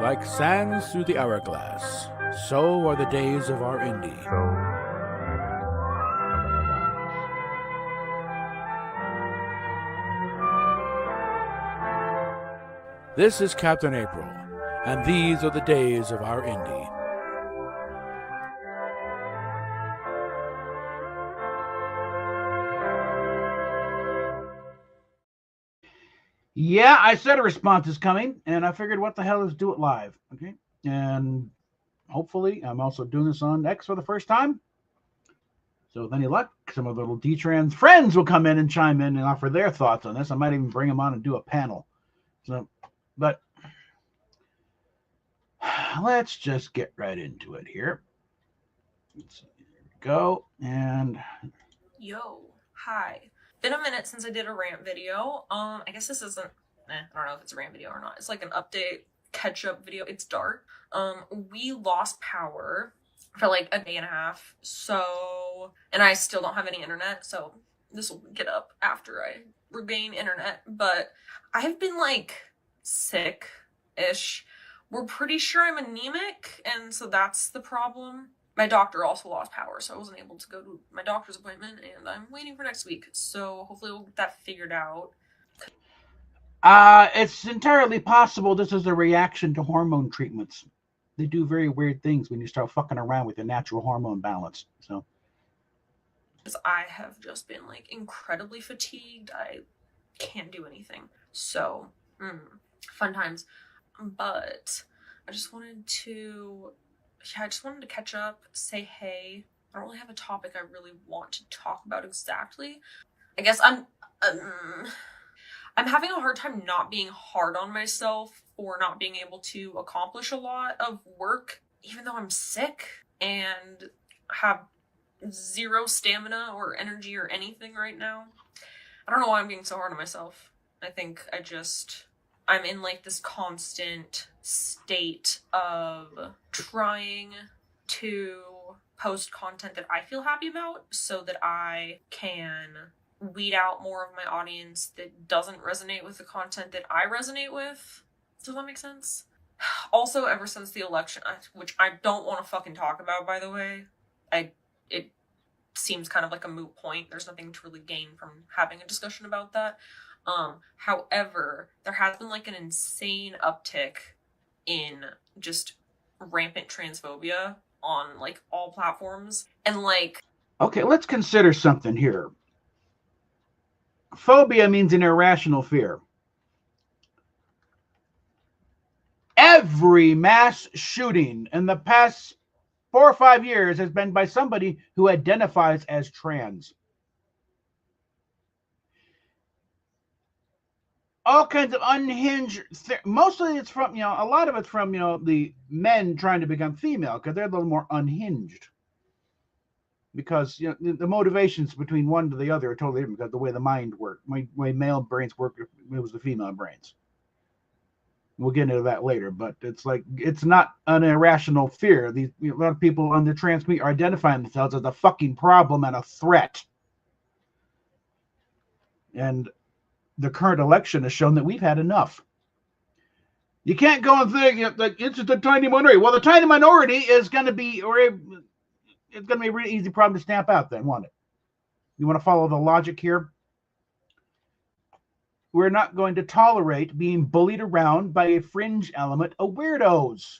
Like sands through the hourglass, so are the days of our Indy. This is Captain April, and these are the days of our Indy. Yeah, I said a response is coming, and I figured what the hell is do it live, okay? And hopefully I'm also doing this on X for the first time. So with any luck, some of the little D-Trans friends will come in and chime in and offer their thoughts on this. I might even bring them on and do a panel. So, but let's just get right into it here. Let's see, here we go. And Yo, hi. Been a minute since I did a rant video. I guess this isn't, I don't know if it's a rant video or not. It's like an update catch-up video. It's dark. We lost power for like a day and a half. So, and I still don't have any internet. So this will get up after I regain internet. But I have been like sick-ish. We're pretty sure I'm anemic, and so that's the problem. My doctor also lost power, so I wasn't able to go to my doctor's appointment, and I'm waiting for next week. So hopefully we'll get that figured out. it's entirely possible this is a reaction to hormone treatments. They do very weird things when you start fucking around with your natural hormone balance. So, because I have just been like incredibly fatigued. I can't do anything. So, fun times. But I just wanted to catch up, say hey. I don't really have a topic I really want to talk about exactly. I guess I'm having a hard time not being hard on myself for not being able to accomplish a lot of work, even though I'm sick and have zero stamina or energy or anything right now. I don't know why I'm being so hard on myself. I think I'm in like this constant state of trying to post content that I feel happy about so that I can weed out more of my audience that doesn't resonate with the content that I resonate with. Does that make sense? Also, ever since the election, which I don't want to fucking talk about, by the way, it seems kind of like a moot point. There's nothing to really gain from having a discussion about that. However, there has been like an insane uptick in just rampant transphobia on like all platforms. And like, okay, let's consider something here. Phobia means an irrational fear. Every mass shooting in the past 4 or 5 years has been by somebody who identifies as trans. All kinds of unhinged, mostly it's from, a lot of it's from, the men trying to become female because they're a little more unhinged. Because the motivations between one to the other are totally different because the way the mind works, the way male brains work, it was the female brains. We'll get into that later, but it's like it's not an irrational fear. A lot of people on the trans community are identifying themselves as a fucking problem and a threat. And the current election has shown that we've had enough. You can't go and think like it's just a tiny minority. Well, the tiny minority is going to be, it's going to be a really easy problem to stamp out. Then, won't it? You want to follow the logic here? We're not going to tolerate being bullied around by a fringe element of weirdos.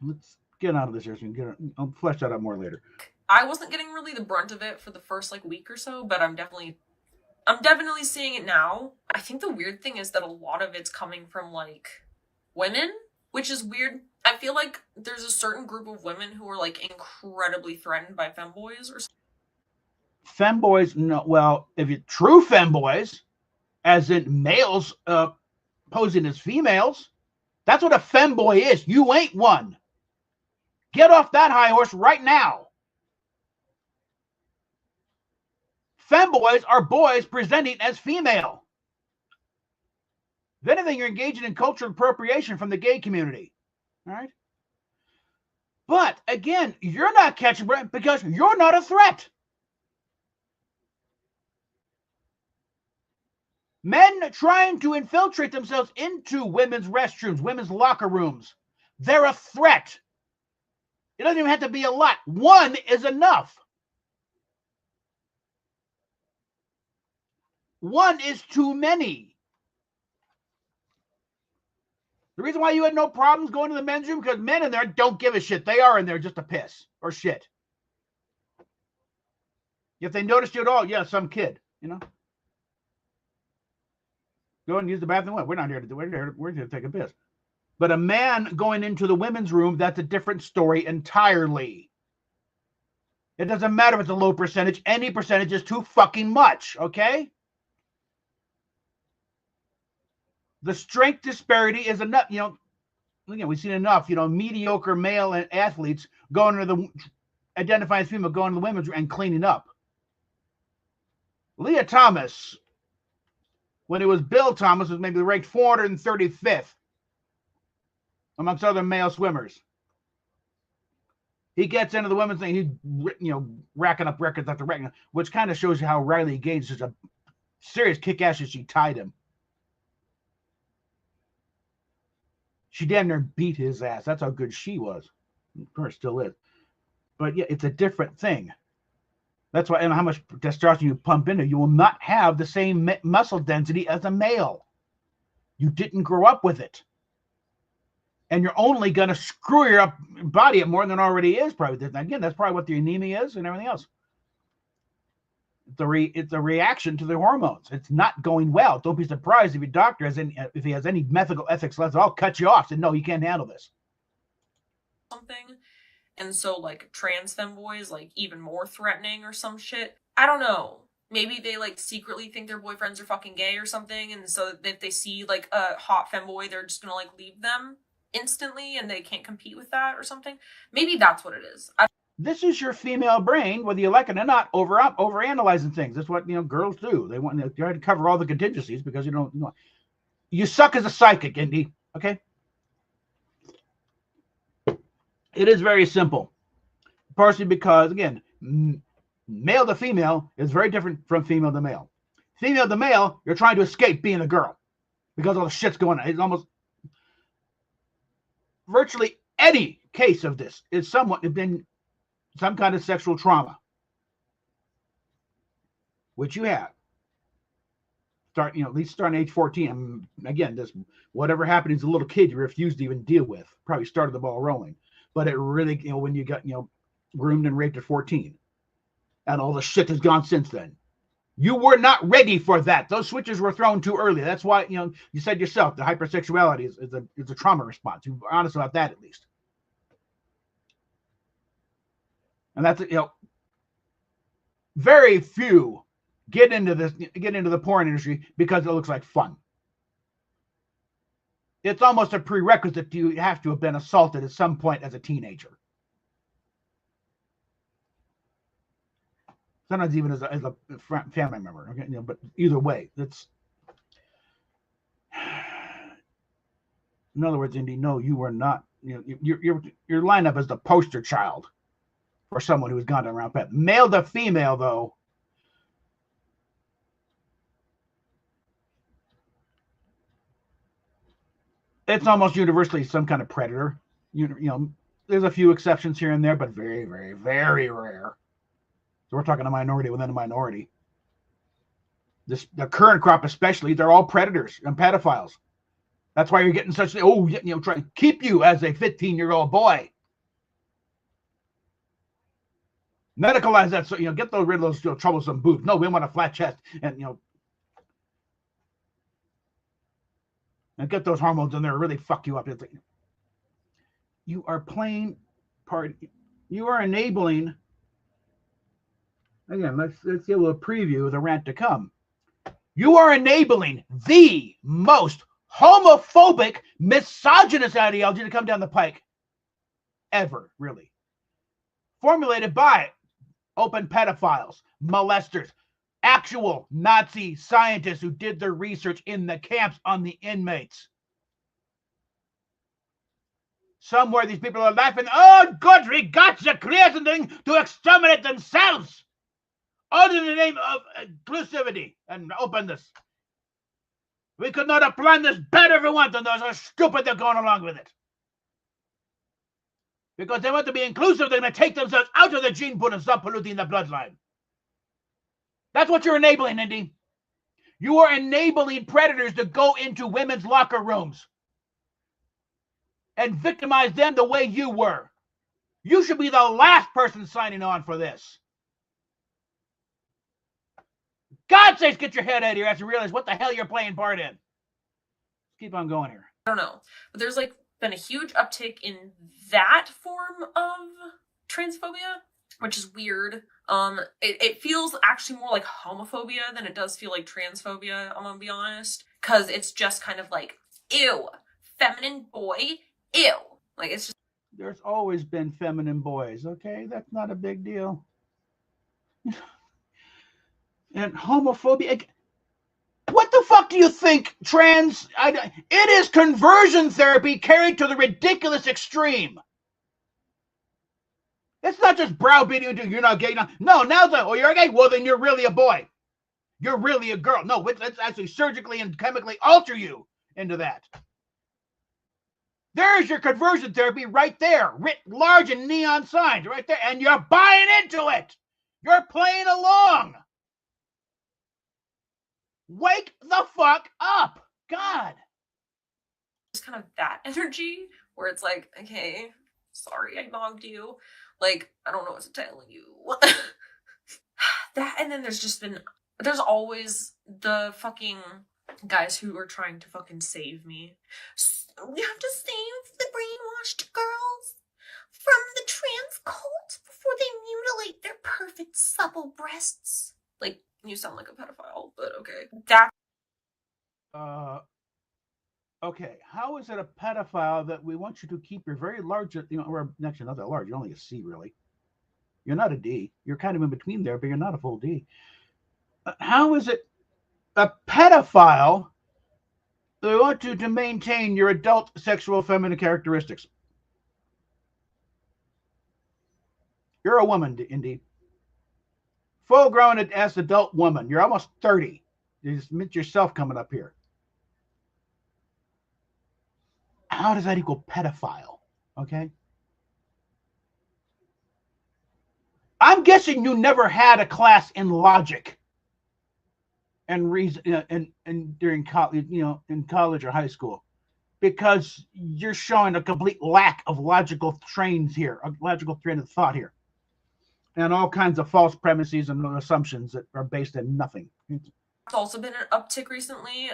Let's get out of this here. So I'll flesh that out more later. I wasn't getting really the brunt of it for the first like week or so, but I'm definitely seeing it now. I think the weird thing is that a lot of it's coming from like women, which is weird. I feel like there's a certain group of women who are like incredibly threatened by femboys or something. Femboys, no. Well, if you're true femboys, as in males posing as females, that's what a femboy is. You ain't one. Get off that high horse right now. Femboys are boys presenting as female. If anything, you're engaging in cultural appropriation from the gay community. All right? But again, you're not catching it because you're not a threat. Men trying to infiltrate themselves into women's restrooms, women's locker rooms. They're a threat. It doesn't even have to be a lot. One is enough. One is too many. The reason why you had no problems going to the men's room, because men in there don't give a shit. They are in there just to piss or shit. If they noticed you at all, yeah, some kid, you know. Go and use the bathroom. What? We're not here to do. We're here to take a piss. But a man going into the women's room, that's a different story entirely. It doesn't matter if it's a low percentage. Any percentage is too fucking much, okay? The strength disparity is enough, you know. Again, we've seen enough, you know, mediocre male athletes going to the identifying as female, going to the women's room and cleaning up. Leah Thomas, when it was Bill Thomas, was maybe ranked 435th amongst other male swimmers. He gets into the women's thing, he's, you know, racking up records after record, which kind of shows you how Riley Gaines is a serious kick-ass as she tied him. She damn near beat his ass. That's how good she was. Of course, still is. But yeah, it's a different thing. That's why, and how much testosterone you pump into, you will not have the same muscle density as a male. You didn't grow up with it. And you're only going to screw your body up more than it already is, probably. Again, that's probably what the anemia is and everything else. It's a reaction to the hormones. It's not going well. Don't be surprised if your doctor if he has any medical ethics left, I'll cut you off. Say, no, he can't handle this. Something. And so, like, trans femboys, like, even more threatening or some shit. I don't know. Maybe they, like, secretly think their boyfriends are fucking gay or something, and so if they see, like, a hot femboy, they're just gonna, like, leave them instantly, and they can't compete with that or something. Maybe that's what it is. This is your female brain, whether you like it or not, overanalyzing things. That's what, you know, girls do. They want to try to cover all the contingencies because you don't, you know, you suck as a psychic, Indy. Okay. It is very simple. Partially because, again, male to female is very different from female to male. Female to male, you're trying to escape being a girl because all the shit's going on. It's almost virtually any case of this is somewhat been some kind of sexual trauma, which you have. Start, you know, at least starting age 14. Again, this whatever happened as a little kid you refused to even deal with probably started the ball rolling. But it really, you know, when you got, you know, groomed and raped at 14, and all the shit has gone since then. You were not ready for that. Those switches were thrown too early. That's why, you know, you said yourself, the hypersexuality is a trauma response. You're honest about that, at least. And that's, you know, very few get into the porn industry because it looks like fun. It's almost a prerequisite. You have to have been assaulted at some point as a teenager. Sometimes even as a family member. Okay, you know, but either way, that's. In other words, Indy, no, you were not. You know, your lineup as the poster child for someone who has gone around pet. Male to female, though. It's almost universally some kind of predator. You know, there's a few exceptions here and there, but very, very, very rare. So we're talking a minority within a minority. The current crop especially, they're all predators and pedophiles. That's why you're getting such, you know, trying to keep you as a 15-year-old boy. Medicalize that, so, you know, get rid of those, you know, troublesome boobs. No, we want a flat chest and, you know, and get those hormones in there, really fuck you up. It's like, you are playing part. You are enabling. Again, let's give a little preview of the rant to come. You are enabling the most homophobic, misogynist ideology to come down the pike ever, really. Formulated by open pedophiles, molesters, actual Nazi scientists who did their research in the camps on the inmates. Somewhere these people are laughing, oh, good, we got to create something to exterminate themselves. All in the name of inclusivity and openness. We could not have planned this better if we wanted, and they're so stupid they're going along with it. Because they want to be inclusive, they're going to take themselves out of the gene pool and stop polluting the bloodline. That's what you're enabling, Indy. You are enabling predators to go into women's locker rooms and victimize them the way you were. You should be the last person signing on for this. God sakes, get your head out of here after you realize what the hell you're playing part in. Keep on going here. I don't know. But there's like been a huge uptick in that form of transphobia, which is weird. It feels actually more like homophobia than it does feel like transphobia, I'm gonna be honest. Because it's just kind of like, ew, feminine boy, ew. Like, it's just... There's always been feminine boys, okay? That's not a big deal. And homophobia... What the fuck do you think it is conversion therapy carried to the ridiculous extreme. It's not just browbeating you, you're not gay. No, now it's like, oh, you're gay? Well, then you're really a boy. You're really a girl. No, let's actually surgically and chemically alter you into that. There's your conversion therapy right there, writ large in neon signs right there, and you're buying into it. You're playing along. Wake the fuck up. God. Just kind of that energy where it's like, okay, sorry I dogged you. Like, I don't know what to tell you. That, and then there's always the fucking guys who are trying to fucking save me. We have to save the brainwashed girls from the trans cult before they mutilate their perfect supple breasts. Like, you sound like a pedophile, but okay. Okay, how is it a pedophile that we want you to keep your very large, or actually not that large, you're only a C, really. You're not a D. You're kind of in between there, but you're not a full D. How is it a pedophile that we want you to maintain your adult sexual feminine characteristics? You're a woman, Indy. Full-grown as adult woman. You're almost 30. You just meet yourself coming up here. How does that equal pedophile? Okay. I'm guessing you never had a class in logic and reason, and during college, in college or high school, because you're showing a complete lack of logical trains here, a logical train of thought here, and all kinds of false premises and assumptions that are based in nothing. It's also been an uptick recently.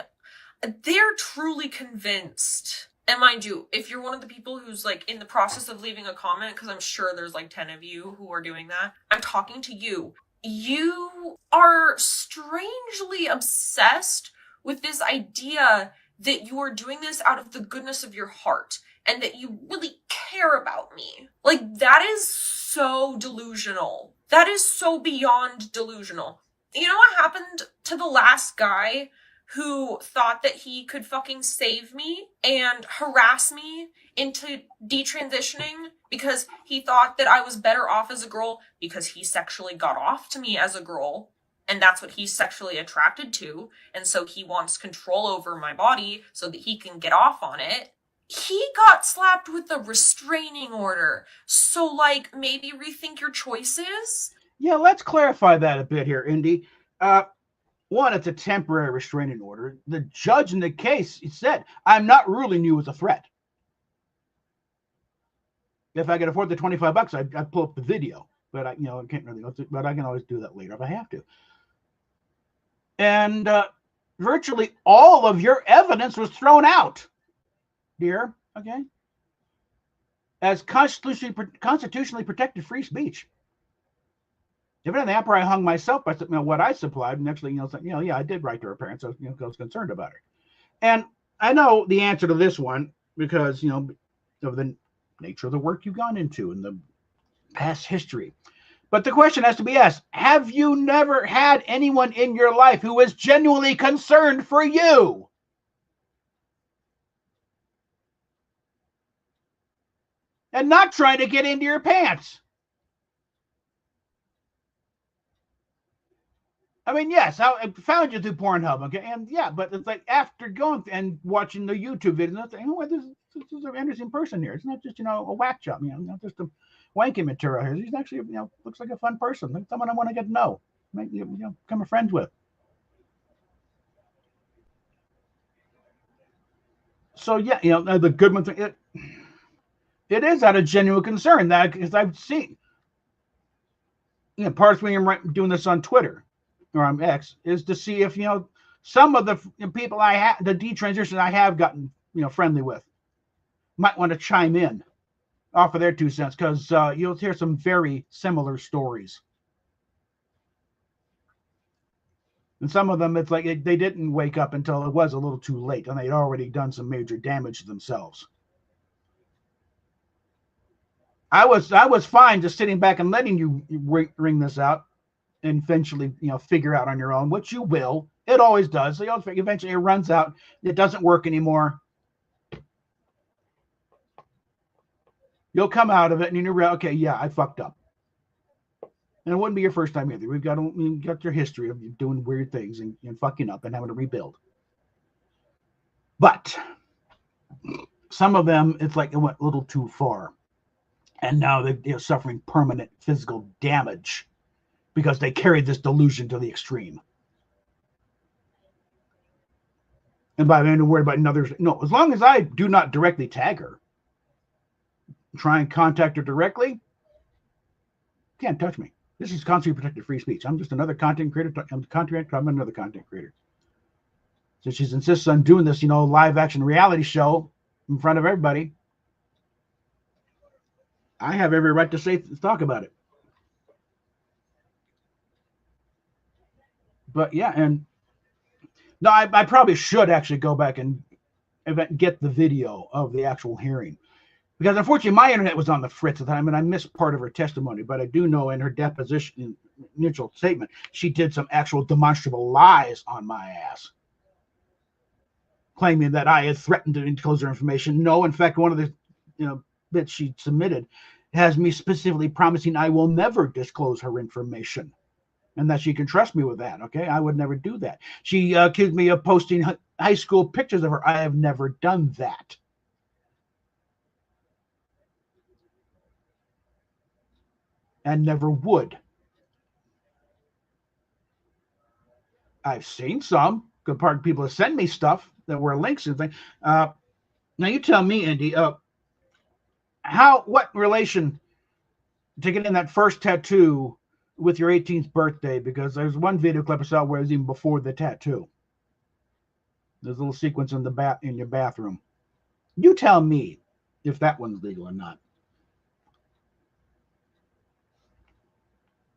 They're truly convinced. And mind you, if you're one of the people who's like in the process of leaving a comment, because I'm sure there's like 10 of you who are doing that, I'm talking to you. You are strangely obsessed with this idea that you are doing this out of the goodness of your heart and that you really care about me. Like, that is so delusional. That is so beyond delusional. You know what happened to the last guy who thought that he could fucking save me and harass me into detransitioning because he thought that I was better off as a girl because he sexually got off to me as a girl, and that's what he's sexually attracted to, and so he wants control over my body so that he can get off on it. He got slapped with a restraining order. So, like, maybe rethink your choices? Yeah, let's clarify that a bit here, Indy. One, it's a temporary restraining order. The judge in the case said, I'm not ruling you as a threat. If I could afford the $25, I'd pull up the video. But I can't really, but I can always do that later if I have to. And virtually all of your evidence was thrown out, dear, okay? As constitutionally protected free speech. If anything, after I hung myself by what I supplied, and actually, yeah, I did write to her parents. I was concerned about her. And I know the answer to this one because, of the nature of the work you've gone into and the past history. But the question has to be asked, have you never had anyone in your life who was genuinely concerned for you? And not trying to get into your pants? I mean, yes, I found you through Pornhub, okay, and yeah, but it's like after going and watching the YouTube videos, you know what, this is an interesting person here. It's not just a whack job, not just a wanking material here. He's actually looks like a fun person, like someone I want to get to know, become a friend with. So yeah, the Goodman thing, it is out of genuine concern that because I've seen, part of me I'm doing this on Twitter or on X is to see if some of the people I have, the detransitions I have gotten friendly with, might want to chime in, offer their 2 cents, because you'll hear some very similar stories. And some of them, it's like they didn't wake up until it was a little too late, and they'd already done some major damage to themselves. I was fine just sitting back and letting you ring this out, and eventually figure out on your own, which you will. It always does. So eventually it runs out. It doesn't work anymore. You'll come out of it, and you're real. Okay, yeah, I fucked up. And it wouldn't be your first time either. We've got your history of doing weird things and fucking up and having to rebuild. But some of them, it's like it went a little too far. And now they're suffering permanent physical damage because they carried this delusion to the extreme. And by being worried about another, no, as long as I do not directly tag her, try and contact her directly, can't touch me. This is constantly protected free speech. I'm just another content creator. I'm another content creator. So she insists on doing this, live action reality show in front of everybody. I have every right to talk about it. But yeah, and no, I probably should actually go back and get the video of the actual hearing. Because unfortunately, my internet was on the fritz at the time, and I missed part of her testimony. But I do know in her deposition, initial statement, she did some actual demonstrable lies on my ass, claiming that I had threatened to disclose her information. No, in fact, one of the bits she submitted has me specifically promising I will never disclose her information, and that she can trust me with that. Okay, I would never do that. She accused me of posting high school pictures of her. I have never done that. And never would. I've seen some. Good part of people have sent me stuff that were links and things. Now you tell me, Indy, what relation to getting that first tattoo with your 18th birthday? Because there's one video clip I saw where it was even before the tattoo. There's a little sequence in your bathroom. You tell me if that one's legal or not.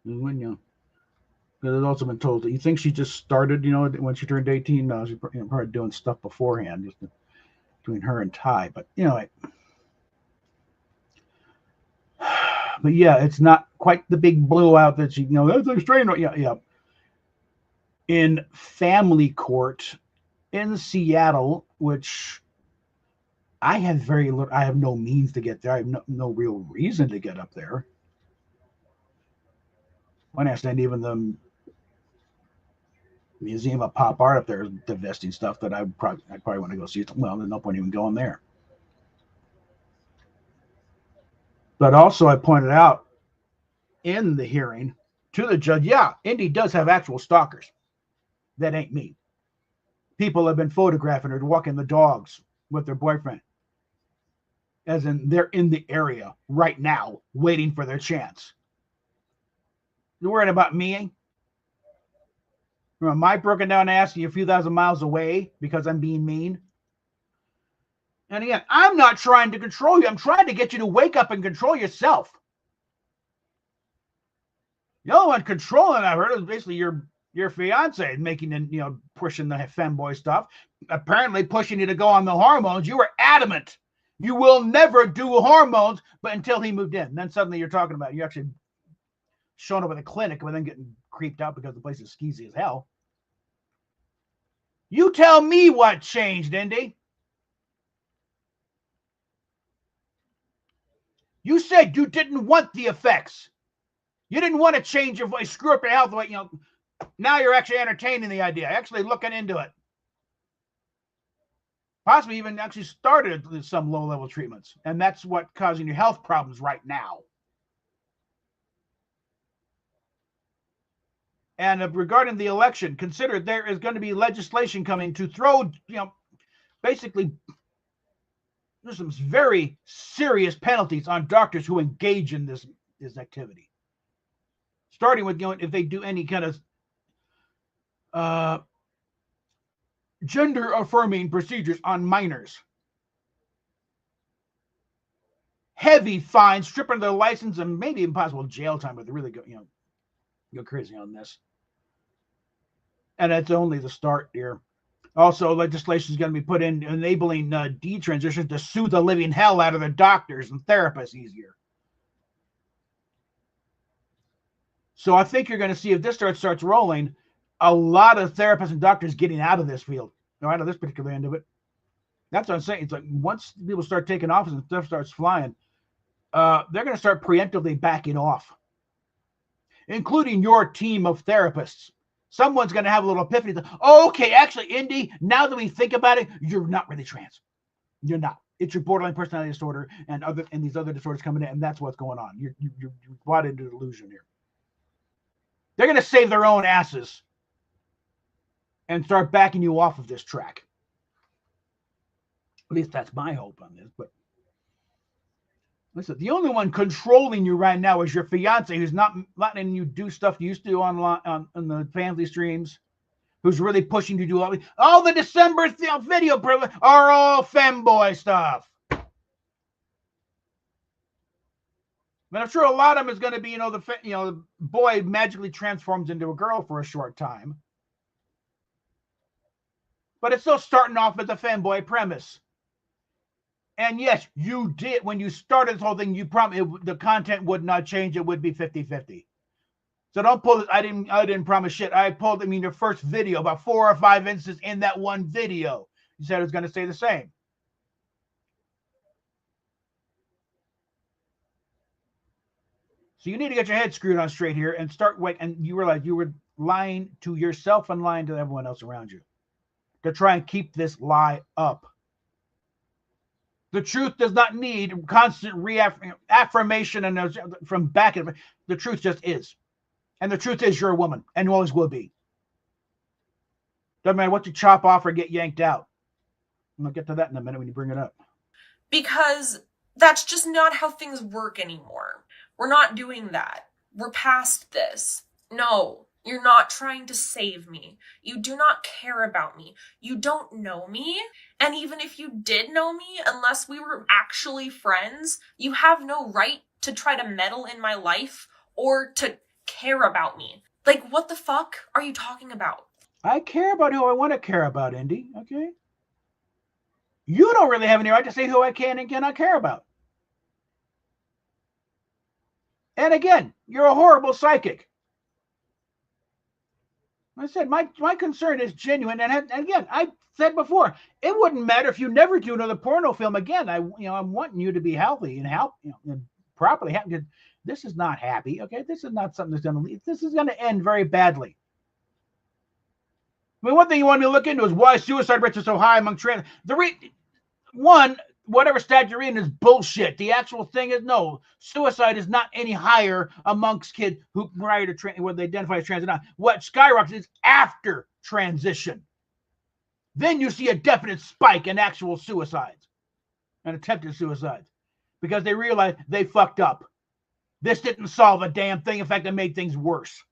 When because it's also been told that you think she just started, when she turned 18. No, she's probably doing stuff beforehand, just between her and Ty. But but yeah, it's not quite the big blowout that she, that's a strain. Yeah. In family court in Seattle, which I have no means to get there. I have no real reason to get up there. I understand even the Museum of Pop Art up there is divesting stuff that I probably want to go see. Well, there's no point even going there. But also, I pointed out in the hearing to the judge, yeah, Indy does have actual stalkers. That ain't me. People have been photographing her walking the dogs with their boyfriend. As in, they're in the area right now, waiting for their chance. You're worried about me? Am I broken down asking you a few thousand miles away because I'm being mean? And again, I'm not trying to control you. I'm trying to get you to wake up and control yourself. The only one controlling, I've heard, is basically your fiance making, pushing the femboy stuff, apparently pushing you to go on the hormones. You were adamant. You will never do hormones, but until he moved in. Then suddenly you're talking about you actually showing up at the clinic and then getting creeped out because the place is skeezy as hell. You tell me what changed, Indy. You said you didn't want the effects. You didn't want to change your voice, screw up your health. Now you're actually entertaining the idea, actually looking into it. Possibly even actually started with some low-level treatments. And that's what's causing your health problems right now. And regarding the election, consider there is going to be legislation coming to throw, basically there's some very serious penalties on doctors who engage in this activity. Starting with, if they do any kind of gender-affirming procedures on minors. Heavy fines, stripping their license, and maybe impossible jail time if they really go crazy on this. And that's only the start here. Also, legislation is going to be put in enabling detransitions to sue the living hell out of the doctors and therapists easier. So I think you're going to see, if this starts rolling, a lot of therapists and doctors getting out of this field, out of this particular end of it. That's what I'm saying. It's like once people start taking office and stuff starts flying, they're going to start preemptively backing off, including your team of therapists. Someone's going to have a little epiphany. Oh, okay, actually, Indy, now that we think about it, you're not really trans. You're not. It's your borderline personality disorder and these other disorders coming in, and that's what's going on. You're brought into delusion here. They're going to save their own asses and start backing you off of this track. At least that's my hope on this. But listen, the only one controlling you right now is your fiance, who's not letting you do stuff you used to do on the family streams, who's really pushing you to do all the December video are all femboy stuff. But I'm sure a lot of them is going to be, the boy magically transforms into a girl for a short time. But it's still starting off with a femboy premise. And yes, you did, when you started this whole thing, you promised the content would not change. It would be 50-50. So don't pull it. I didn't promise shit. I pulled, your first video, about 4 or 5 instances in that one video. You said it was going to stay the same. So you need to get your head screwed on straight here and start and you realize you were lying to yourself and lying to everyone else around you to try and keep this lie up. The truth does not need constant reaffirmation and from back. The truth just is. And the truth is you're a woman and you always will be. Doesn't matter what you chop off or get yanked out. And I'll get to that in a minute when you bring it up. Because that's just not how things work anymore. We're not doing that. We're past this. No, you're not trying to save me. You do not care about me. You don't know me. And even if you did know me, unless we were actually friends, you have no right to try to meddle in my life or to care about me. Like, what the fuck are you talking about? I care about who I want to care about, Indy, okay? You don't really have any right to say who I can and cannot care about. And again, you're a horrible psychic. I said, my concern is genuine. And again, I said before, it wouldn't matter if you never do another porno film again. I'm wanting you to be healthy and and properly happy. This is not happy, okay? This is not something that's going to lead. This is going to end very badly. One thing you want me to look into is why suicide rates are so high among trans. Whatever stat you're in is bullshit. The actual thing is, no, suicide is not any higher amongst kids who prior to whether they identify as trans or not. What skyrockets is after transition. Then you see a definite spike in actual suicides and attempted suicides because they realize they fucked up. This didn't solve a damn thing. In fact, it made things worse.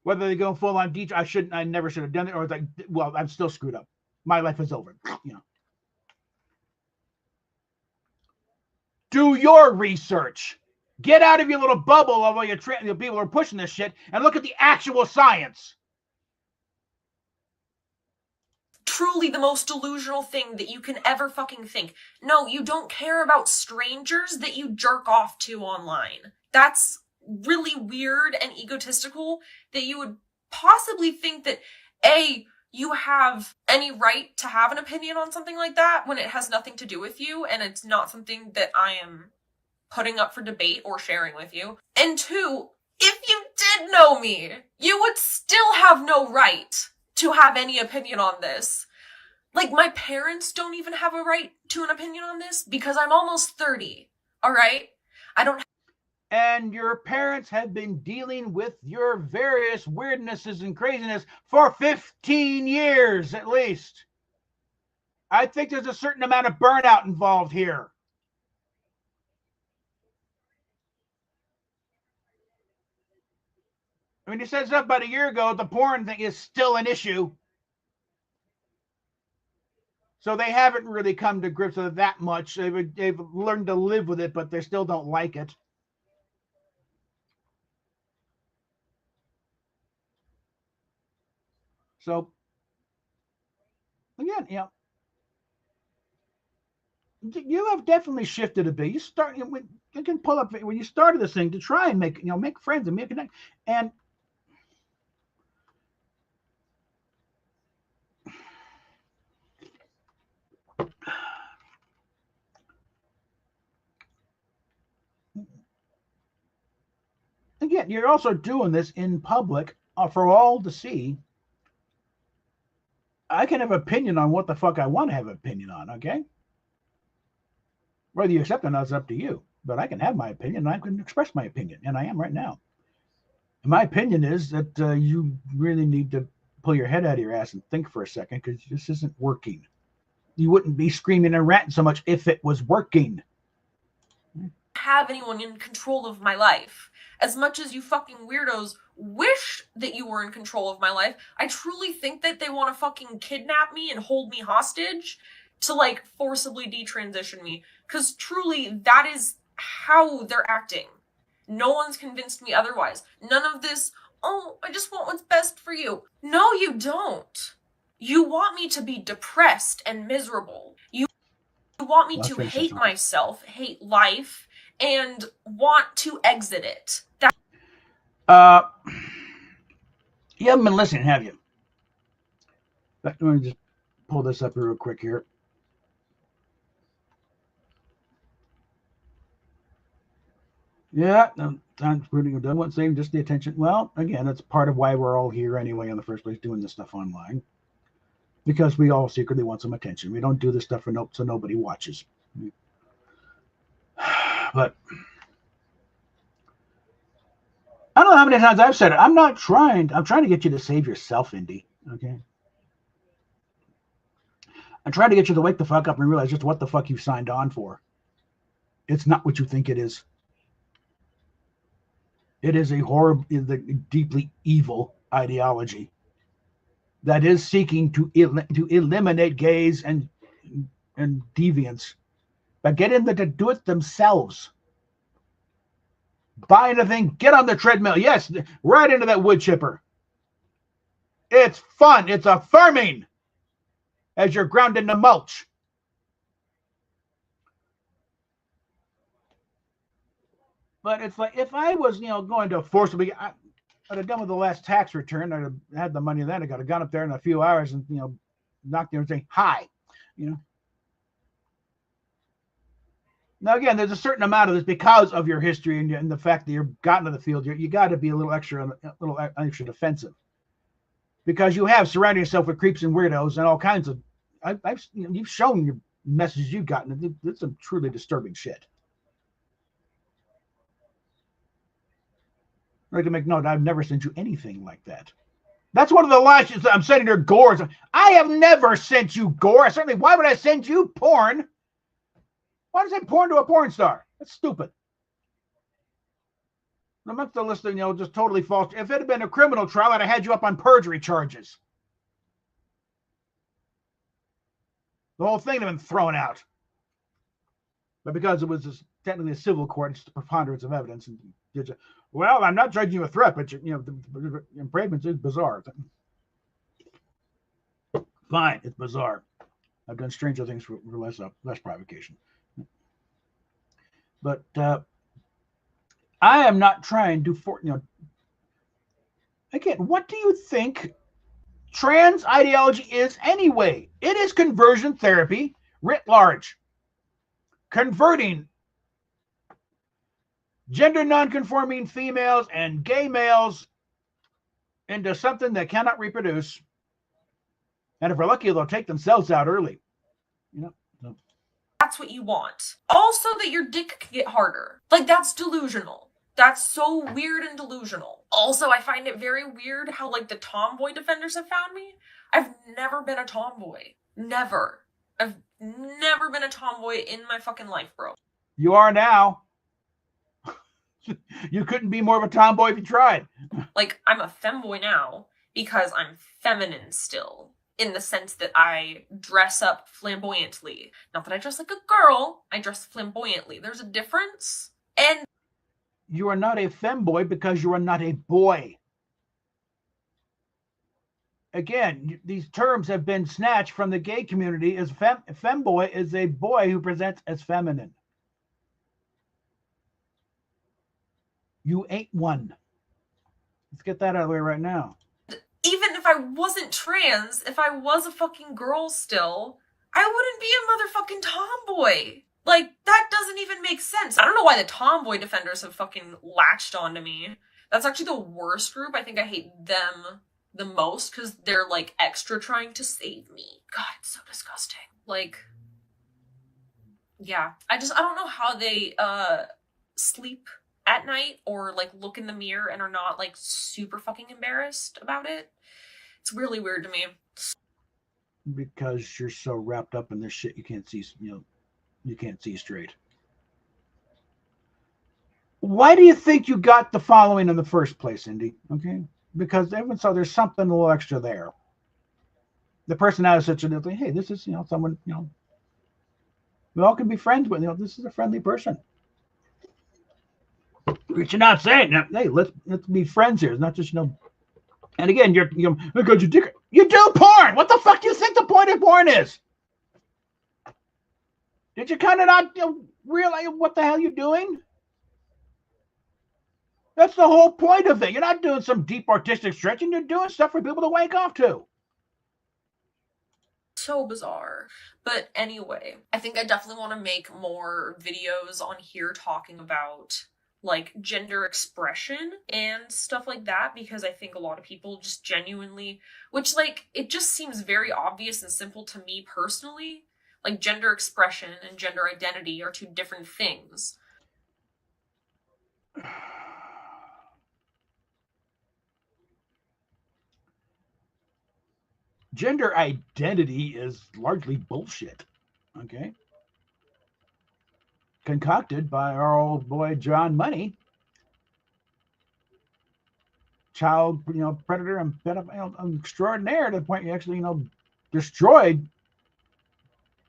Whether they go full on I never should have done it, or it's like, well, I'm still screwed up. My life is over. Do your research. Get out of your little bubble of all your people who are pushing this shit and look at the actual science. Truly the most delusional thing that you can ever fucking think. No, you don't care about strangers that you jerk off to online. That's really weird and egotistical that you would possibly think that, A, you have any right to have an opinion on something like that when it has nothing to do with you and it's not something that I am putting up for debate or sharing with you. And 2, did know me, you would still have no right to have any opinion on this. Like, my parents don't even have a right to an opinion on this because I'm almost 30, all right? I don't. And your parents have been dealing with your various weirdnesses and craziness for 15 years at least. I think there's a certain amount of burnout involved here. I mean, you said stuff about a year ago, the porn thing is still an issue. So they haven't really come to grips with it that much. They've learned to live with it, but they still don't like it. So, again, you have definitely shifted a bit. You can pull up when you started this thing to try and make friends and make connect. And again, you're also doing this in public for all to see. I can have an opinion on what the fuck I want to have an opinion on, okay? Whether you accept it or not is up to you. But I can have my opinion, and I can express my opinion, and I am right now. And my opinion is that you really need to pull your head out of your ass and think for a second, because this isn't working. You wouldn't be screaming and ranting so much if it was working. Have anyone in control of my life. As much as you fucking weirdos wish that you were in control of my life, I truly think that they want to fucking kidnap me and hold me hostage to, like, forcibly detransition me. Because truly, that is how they're acting. No one's convinced me otherwise. None of this, oh, I just want what's best for you. No, you don't. You want me to be depressed and miserable. You want me to hate myself, hate life, and want to exit it. You haven't been listening, have you? Let me just pull this up real quick here. Yeah, time's proving done. What's saying just the attention. Well, again, that's part of why we're all here anyway in the first place, doing this stuff online, because we all secretly want some attention. We don't do this stuff so nobody watches. But I don't know how many times I've said it. I'm trying to get you to save yourself, Indy. Okay. I'm trying to get you to wake the fuck up and realize just what the fuck you signed on for. It's not what you think it is. It is a horrible, deeply evil ideology that is seeking to eliminate gays and deviants, but get them to do it themselves. Buy anything, get on the treadmill. Yes, right into that wood chipper. It's fun. It's affirming as you're ground into mulch. But it's like, if I was, going to forcibly, I'd have done with the last tax return. I'd have had the money then. I could have gone up there in a few hours and, knocked there and say, hi, Now, again, there's a certain amount of this because of your history and the fact that you've gotten to the field. You got to be a little extra defensive, because you have surrounded yourself with creeps and weirdos and all kinds of. You've shown your messages you've gotten. It's some truly disturbing shit. I can make note. I've never sent you anything like that. That's one of the lies I'm sending her gores. I have never sent you gore. Certainly, why would I send you porn? Why does I send porn to a porn star? That's stupid. I'm not the listing, just totally false. If it had been a criminal trial, I'd have had you up on perjury charges. The whole thing would have been thrown out. But because it was technically a civil court, it's the preponderance of evidence. And well, I'm not judging you a threat, but the impravement is bizarre. Fine, it's bizarre. I've done stranger things for less provocation. But I am not trying to again, what do you think trans ideology is anyway? It is conversion therapy writ large. Converting gender nonconforming females and gay males into something that cannot reproduce. And if we're lucky, they'll take themselves out early. You know? So. That's what you want. Also, that your dick can get harder. Like, that's delusional. That's so weird and delusional. Also, I find it very weird how, like, the tomboy defenders have found me. I've never been a tomboy. Never. I've never been a tomboy in my fucking life, bro. You are now. You couldn't be more of a tomboy if you tried. Like, I'm a femboy now because I'm feminine still. In the sense that I dress up flamboyantly. Not that I dress like a girl, I dress flamboyantly. There's a difference. And you are not a femboy because you are not a boy. Again, these terms have been snatched from the gay community. As femboy is a boy who presents as feminine. You ain't one. Let's get that out of the way right now. even if I wasn't trans, if I was a fucking girl still, I wouldn't be a motherfucking tomboy. Like, that doesn't even make sense. I don't know why the tomboy defenders have fucking latched onto me. That's actually the worst group. I think I hate them the most because they're, like, extra trying to save me. God, it's so disgusting. Like, yeah. I don't know how they, sleep at night or, like, look in the mirror and are not, like, super fucking embarrassed about it. It's really weird to me. Because you're so wrapped up in this shit, you can't see, you can't see straight. Why do you think you got the following in the first place, Indy? Okay, because everyone saw there's something a little extra there. The person has such a thing. Hey, this is someone we all can be friends with. This is a friendly person. Reaching out, saying, hey, let's be friends here. It's not just And again, I got your dick. You do porn. What the fuck do you think the point of porn is? Did you kind of not realize what the hell you're doing? That's the whole point of it. You're not doing some deep artistic stretching. You're doing stuff for people to wake off to. So bizarre. But anyway, I think I definitely want to make more videos on here talking about like gender expression and stuff like that, because I think a lot of people just genuinely, which like, it just seems very obvious and simple to me personally, like gender expression and gender identity are two different things. Gender identity is largely bullshit, okay? Concocted by our old boy John Money, child, predator and pedophile extraordinaire, to the point you actually, destroyed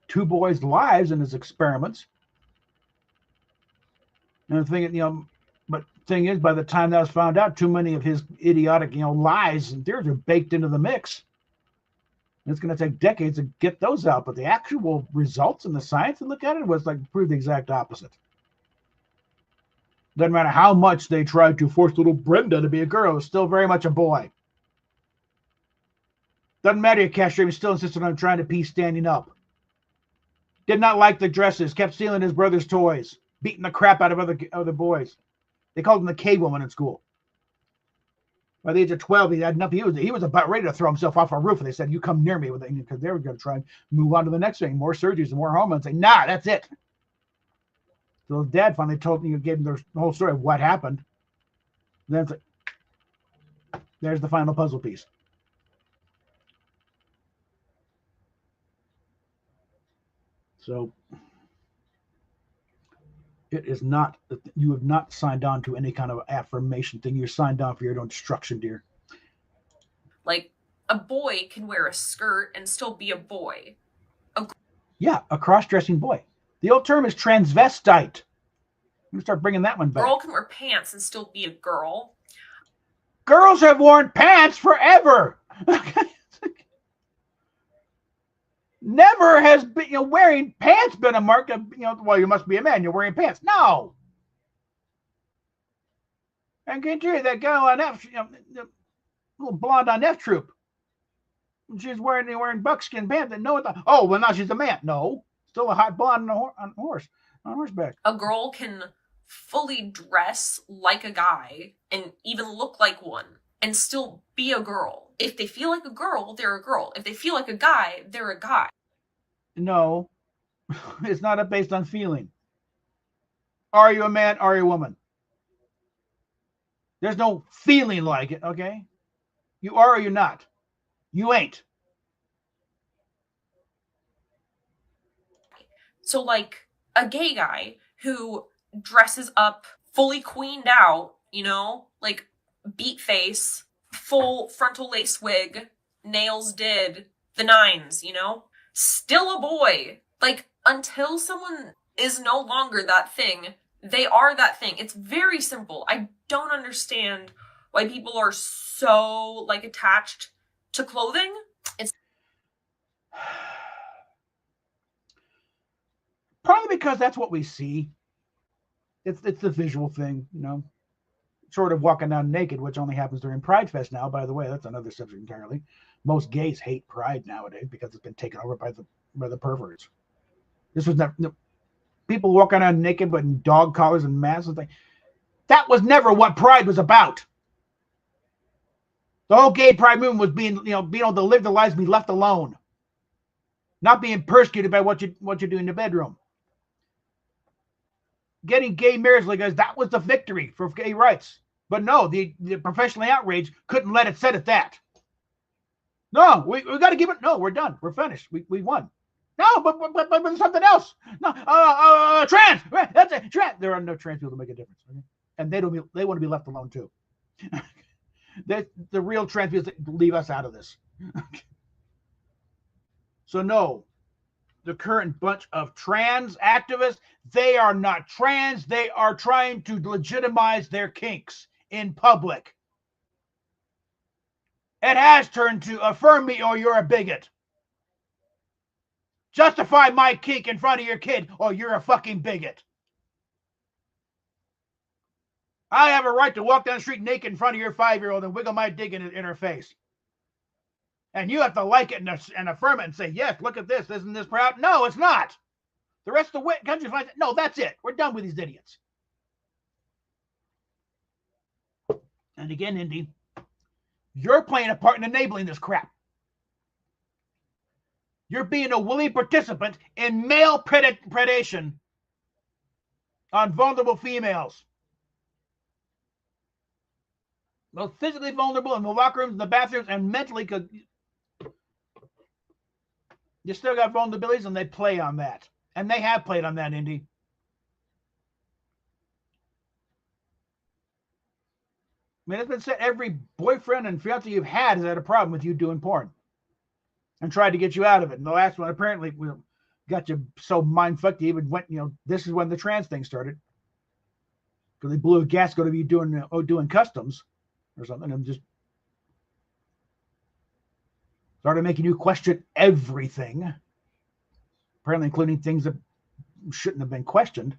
two boys' lives in his experiments. And the thing, but thing is, by the time that was found out, too many of his idiotic, lies and theories are baked into the mix. It's going to take decades to get those out, but the actual results in the science and look at it was like prove the exact opposite. Doesn't matter how much they tried to force little Brenda to be a girl, it was still very much a boy. Doesn't matter if castrated, he still insisted on trying to pee standing up. Did not like the dresses, kept stealing his brother's toys, beating the crap out of other boys. They called him the K-woman in school. By the age of 12, he had enough. He was about ready to throw himself off a roof, and they said, "You come near me with it," because they were going to try and move on to the next thing, more surgeries and more hormones. Say, "Nah, that's it." So his dad finally gave him the whole story of what happened. Then there's the final puzzle piece. So it is not, you have not signed on to any kind of affirmation thing. You're signed on for your own destruction, dear. Like, a boy can wear a skirt and still be a boy. A cross-dressing boy. The old term is transvestite. I'm going to start bringing that one back. A girl can wear pants and still be a girl. Girls have worn pants forever. Never has been, wearing pants been a mark of, well, you must be a man, you're wearing pants. No. I can tell you that girl on F, the little blonde on F Troop. She's wearing buckskin pants and well, now she's a man. No, still a hot blonde on horseback. A girl can fully dress like a guy and even look like one and still be a girl. If they feel like a girl, they're a girl. If they feel like a guy, they're a guy. No, it's not based on feeling. Are you a man? Are you a woman? There's no feeling like it, okay? You are or you're not. You ain't. So, like, a gay guy who dresses up fully queened out, you know, like beat face, full frontal lace wig, nails did, the nines, you know, still a boy. Like, until someone is no longer that thing, they are that thing. It's very simple. I don't understand why people are so, like, attached to clothing. It's probably because that's what we see. It's the visual thing, you know. Sort of walking down naked, which only happens during Pride Fest now, by the way. That's another subject entirely. Most gays hate Pride nowadays because it's been taken over by the perverts. This was never, people walking around naked but in dog collars and masks and things. That was never what Pride was about. The whole gay Pride movement was being able to live their lives and be left alone, not being persecuted by what you do in the bedroom. Getting gay marriage legalized, that was the victory for gay rights. But no, the professionally outraged couldn't let it sit at that. No, we got to give it. No, we're done. We're finished. We won. No, but something else. No, trans. That's it. Trans. There are no trans people to make a difference, okay? And they want to be left alone too. The real trans people leave us out of this. So no, the current bunch of trans activists, they are not trans. They are trying to legitimize their kinks in public. It has turned to affirm me or you're a bigot. Justify my kink in front of your kid or you're a fucking bigot. I have a right to walk down the street naked in front of your 5-year-old and wiggle my dick in her face. And you have to like it and affirm it and say, yes, look at this. Isn't this proud? No, it's not. The rest of the country finds it. No, that's it. We're done with these idiots. And again, Indy, you're playing a part in enabling this crap. You're being a willing participant in male predation on vulnerable females. Both physically vulnerable in the locker rooms, in the bathrooms, and mentally, because you still got vulnerabilities, and they play on that. And they have played on that, Indy. I mean, it's been said every boyfriend and fiance you've had has had a problem with you doing porn and tried to get you out of it. And the last one apparently got you so mind-fucked you even went, this is when the trans thing started. Because they blew a gasket of you doing customs or something, and just started making you question everything, apparently including things that shouldn't have been questioned.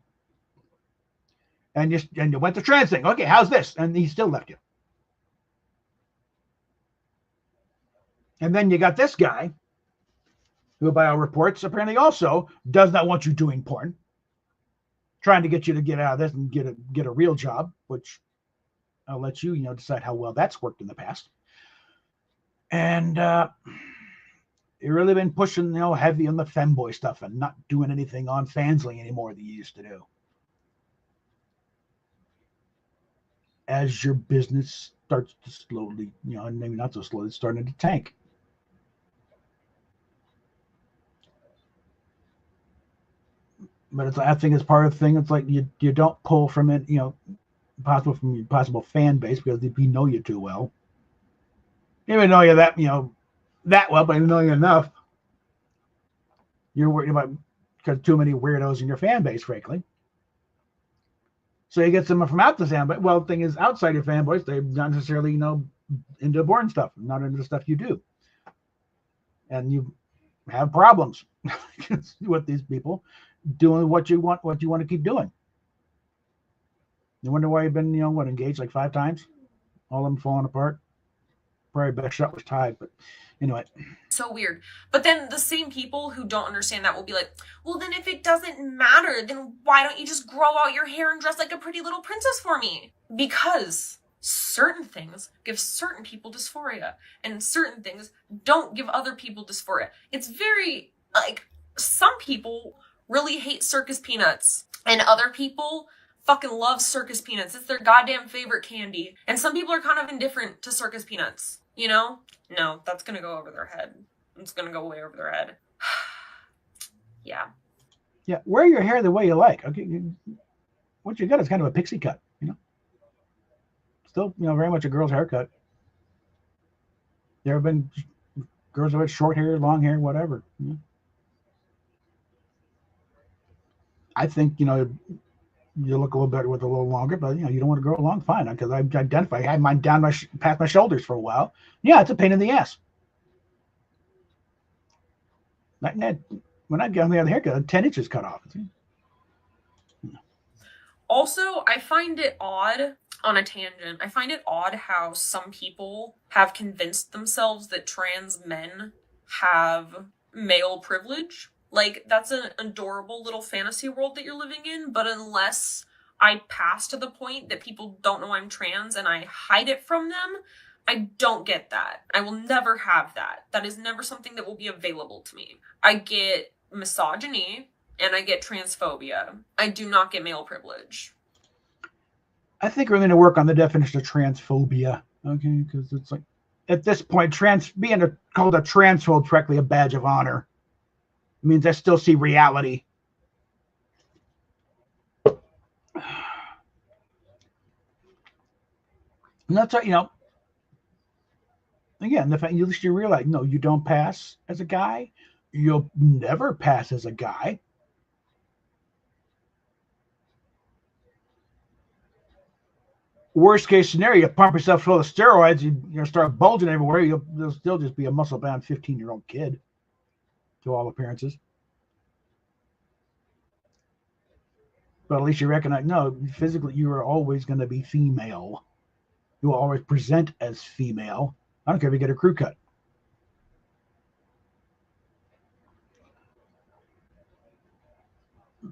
And you went to trans thing. Okay, how's this? And he still left you. And then you got this guy, who by our reports apparently also does not want you doing porn, trying to get you to get out of this and get a real job, which I'll let you decide how well that's worked in the past. And you've really been pushing heavy on the femboy stuff and not doing anything on Fansling anymore than you used to do. As your business starts to slowly, maybe not so slowly, it's starting to tank. But I think it's part of the thing. It's like you don't pull from it, from your possible fan base because we know you too well. Even know you that well, but I know you enough. You're worried about because too many weirdos in your fan base, frankly. So you get someone from out the fan base. Well, the thing is, outside your fan base, they're not necessarily into boring stuff, not into the stuff you do, and you have problems with these people doing what you want to keep doing. You wonder why you've been engaged like 5 times, all of them falling apart. Probably best shot was tied, but anyway. So weird. But then the same people who don't understand that will be like, well, then if it doesn't matter, then why don't you just grow out your hair and dress like a pretty little princess for me? Because certain things give certain people dysphoria, and certain things don't give other people dysphoria. It's very, like, some people really hate circus peanuts, and other people fucking love circus peanuts. It's their goddamn favorite candy. And some people are kind of indifferent to circus peanuts, you know? No, that's gonna go over their head. It's gonna go way over their head. Yeah. Yeah, wear your hair the way you like. Okay, what you got is kind of a pixie cut, you know. Still, you know, very much a girl's haircut. There have been girls who had short hair, long hair, whatever. You know? I think, you know, you look a little better with a little longer, but you know, you don't want to grow it long, fine. Because I identify, I had mine down past my shoulders for a while. Yeah, it's a pain in the ass. When I got the other haircut, 10 inches cut off. Also, I find it odd, on a tangent, I find it odd how some people have convinced themselves that trans men have male privilege. Like, that's an adorable little fantasy world that you're living in, but unless I pass to the point that people don't know I'm trans and I hide it from them, I don't get that. I will never have that. That is never something that will be available to me. I get misogyny and I get transphobia. I do not get male privilege. I think we're going to work on the definition of transphobia, okay? Because it's like, at this point, called a transphobe is practically a badge of honor. It means I still see reality. And that's what, you know, again, the fact at least you realize, no, you don't pass as a guy. You'll never pass as a guy. Worst case scenario, you pump yourself full of steroids, you start bulging everywhere. You'll still just be a muscle-bound 15-year-old kid, to all appearances. But at least you recognize, no, physically you are always going to be female. You will always present as female. I don't care if you get a crew cut.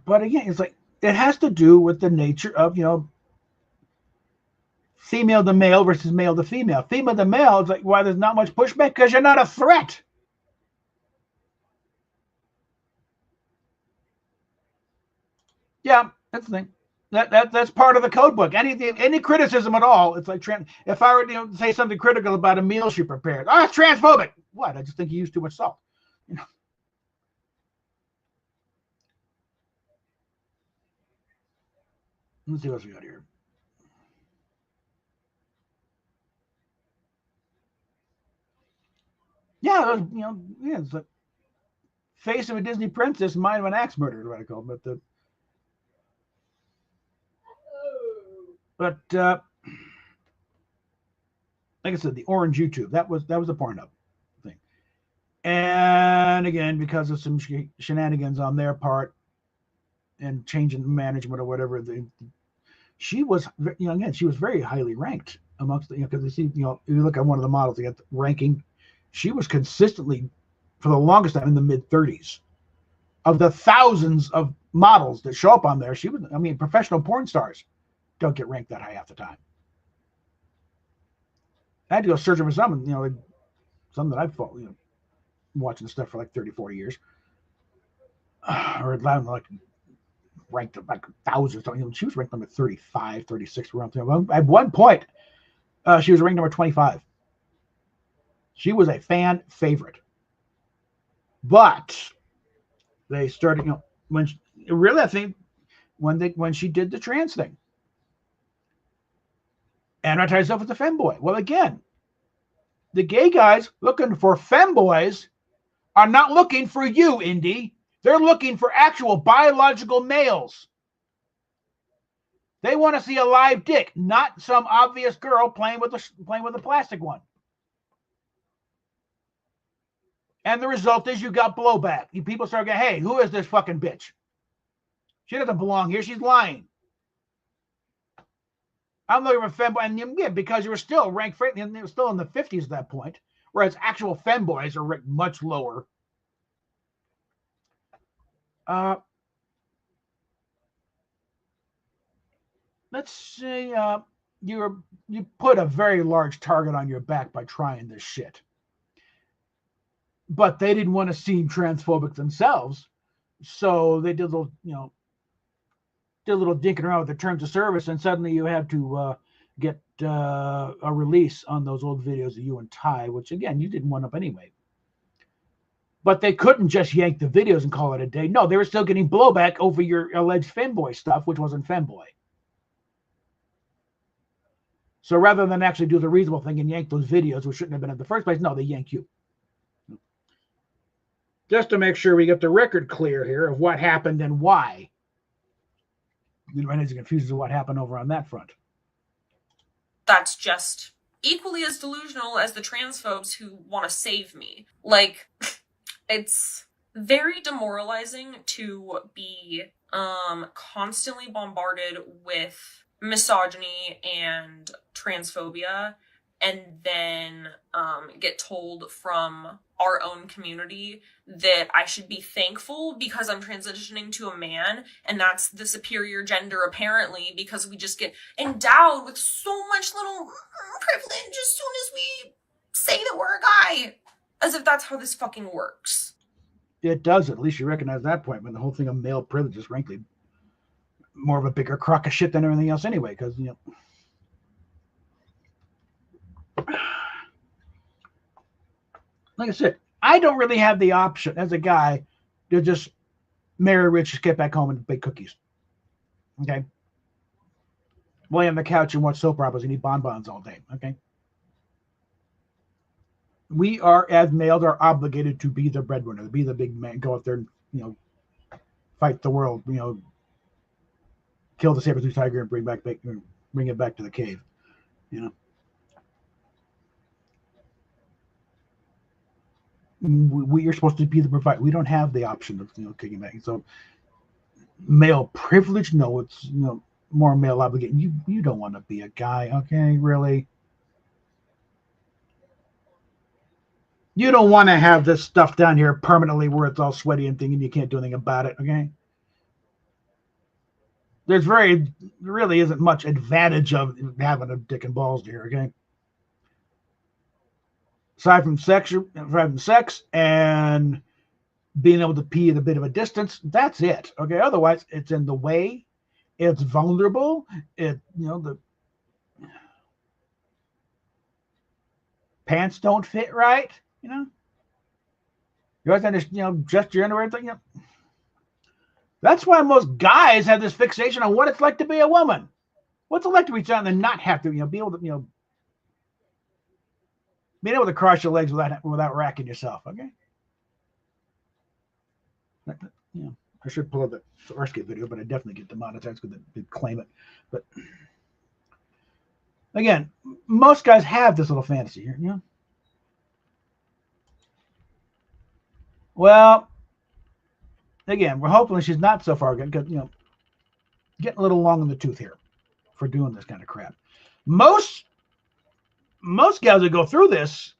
But again, it's like, it has to do with the nature of, you know, female to male versus male to female. Female to male, it's like, why there's not much pushback? Because you're not a threat. Yeah, that's the thing. That's part of the code book. Any criticism at all, it's like, if I were to say something critical about a meal she prepared, it's transphobic. What? I just think you use too much salt. You know. Let's see what else we got here. Yeah, you know, yeah, it's like face of a Disney princess, mind of an axe murderer, what I call it. But like I said, the orange YouTube, that was a Pornhub thing. And again, because of some shenanigans on their part and changing management or whatever, she was, you know, again, she was very highly ranked amongst the, you know, because you see, you know, you look at one of the models, you get the ranking. She was consistently, for the longest time, in the mid 30s. Of the thousands of models that show up on there, she was, I mean, professional porn stars don't get ranked that high half the time. I had to go searching for some, you know, like some that I've followed, you know, watching stuff for like 30, 40 years. Or like ranked like thousands. You know, she was ranked number 35, 36 around there. At one point, she was ranked number 25. She was a fan favorite. But they started, you know, when she, really, I think when she did the trans thing, advertised herself as a femboy. Well, again, the gay guys looking for femboys are not looking for you, Indy. They're looking for actual biological males. They want to see a live dick, not some obvious girl playing with a plastic one. And the result is you got blowback. People start going, hey, who is this fucking bitch? She doesn't belong here. She's lying. I'm looking for femboy. And yeah, because you were still ranked, and they were still in the 50s at that point, whereas actual femboys are ranked much lower. Let's see. you put a very large target on your back by trying this shit. But they didn't want to seem transphobic themselves, so they did a little, dinking around with the terms of service, and suddenly you had to get a release on those old videos of you and Ty, which again you didn't want up anyway. But they couldn't just yank the videos and call it a day. No, they were still getting blowback over your alleged femboy stuff, which wasn't femboy. So rather than actually do the reasonable thing and yank those videos, which shouldn't have been in the first place, no, they yank you. Just to make sure we get the record clear here of what happened and why. You run into confusion of what happened over on that front. That's just equally as delusional as the transphobes who want to save me. Like, it's very demoralizing to be constantly bombarded with misogyny and transphobia, and then get told from our own community that I should be thankful because I'm transitioning to a man, and that's the superior gender apparently, because we just get endowed with so much little privilege as soon as we say that we're a guy, as if that's how this fucking works. It does. At least you recognize that point, when the whole thing of male privilege is frankly more of a bigger crock of shit than everything else anyway, because like I said, I don't really have the option as a guy to just marry rich, just get back home and bake cookies. Okay? Lay on the couch and watch soap operas and eat bonbons all day. Okay? We are, as males, are obligated to be the breadwinner, to be the big man, go out there and, fight the world, kill the saber-toothed tiger and bring it back to the cave. We are supposed to be the provider. We don't have the option of kicking back. So male privilege, no, it's more male obligation. You don't want to be a guy, okay? Really? You don't want to have this stuff down here permanently where it's all sweaty and thing and you can't do anything about it, okay? There really isn't much advantage of having a dick and balls here, okay? Aside from sex and being able to pee at a bit of a distance, that's it. Okay. Otherwise, it's in the way. It's vulnerable. The pants don't fit right. You always understand, just your underwear thing. That's why most guys have this fixation on what it's like to be a woman. What's it like to reach out and not have to, be able to, being able to cross your legs without racking yourself, okay? I should pull up the Farscape video, but I definitely get demonetized because they claim it. But again, most guys have this little fantasy here, Well, again, we're hoping she's not so far good because, getting a little long in the tooth here for doing this kind of crap. Most gals that go through this,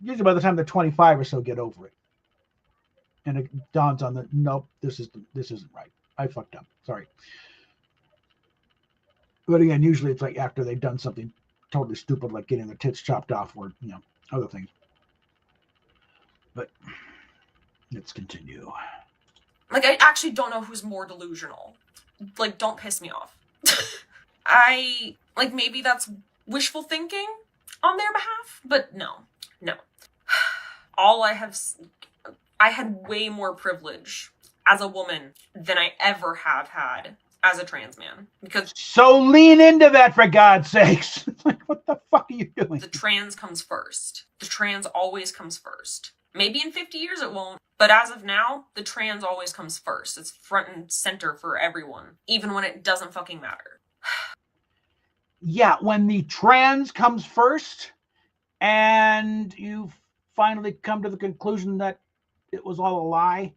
usually by the time they're 25 or so, get over it. And it dawns on them, nope, this isn't right. I fucked up. Sorry. But again, usually it's like after they've done something totally stupid, like getting their tits chopped off or, other things. But let's continue. Like, I actually don't know who's more delusional. Like, don't piss me off. Maybe that's wishful thinking on their behalf, but no. I had way more privilege as a woman than I ever have had as a trans man. Because so lean into that, for God's sakes. It's like, what the fuck are you doing? The trans comes first. The trans always comes first. Maybe in 50 years it won't, but as of now, the trans always comes first. It's front and center for everyone, even when it doesn't fucking matter. Yeah, when the trans comes first and you finally come to the conclusion that it was all a lie,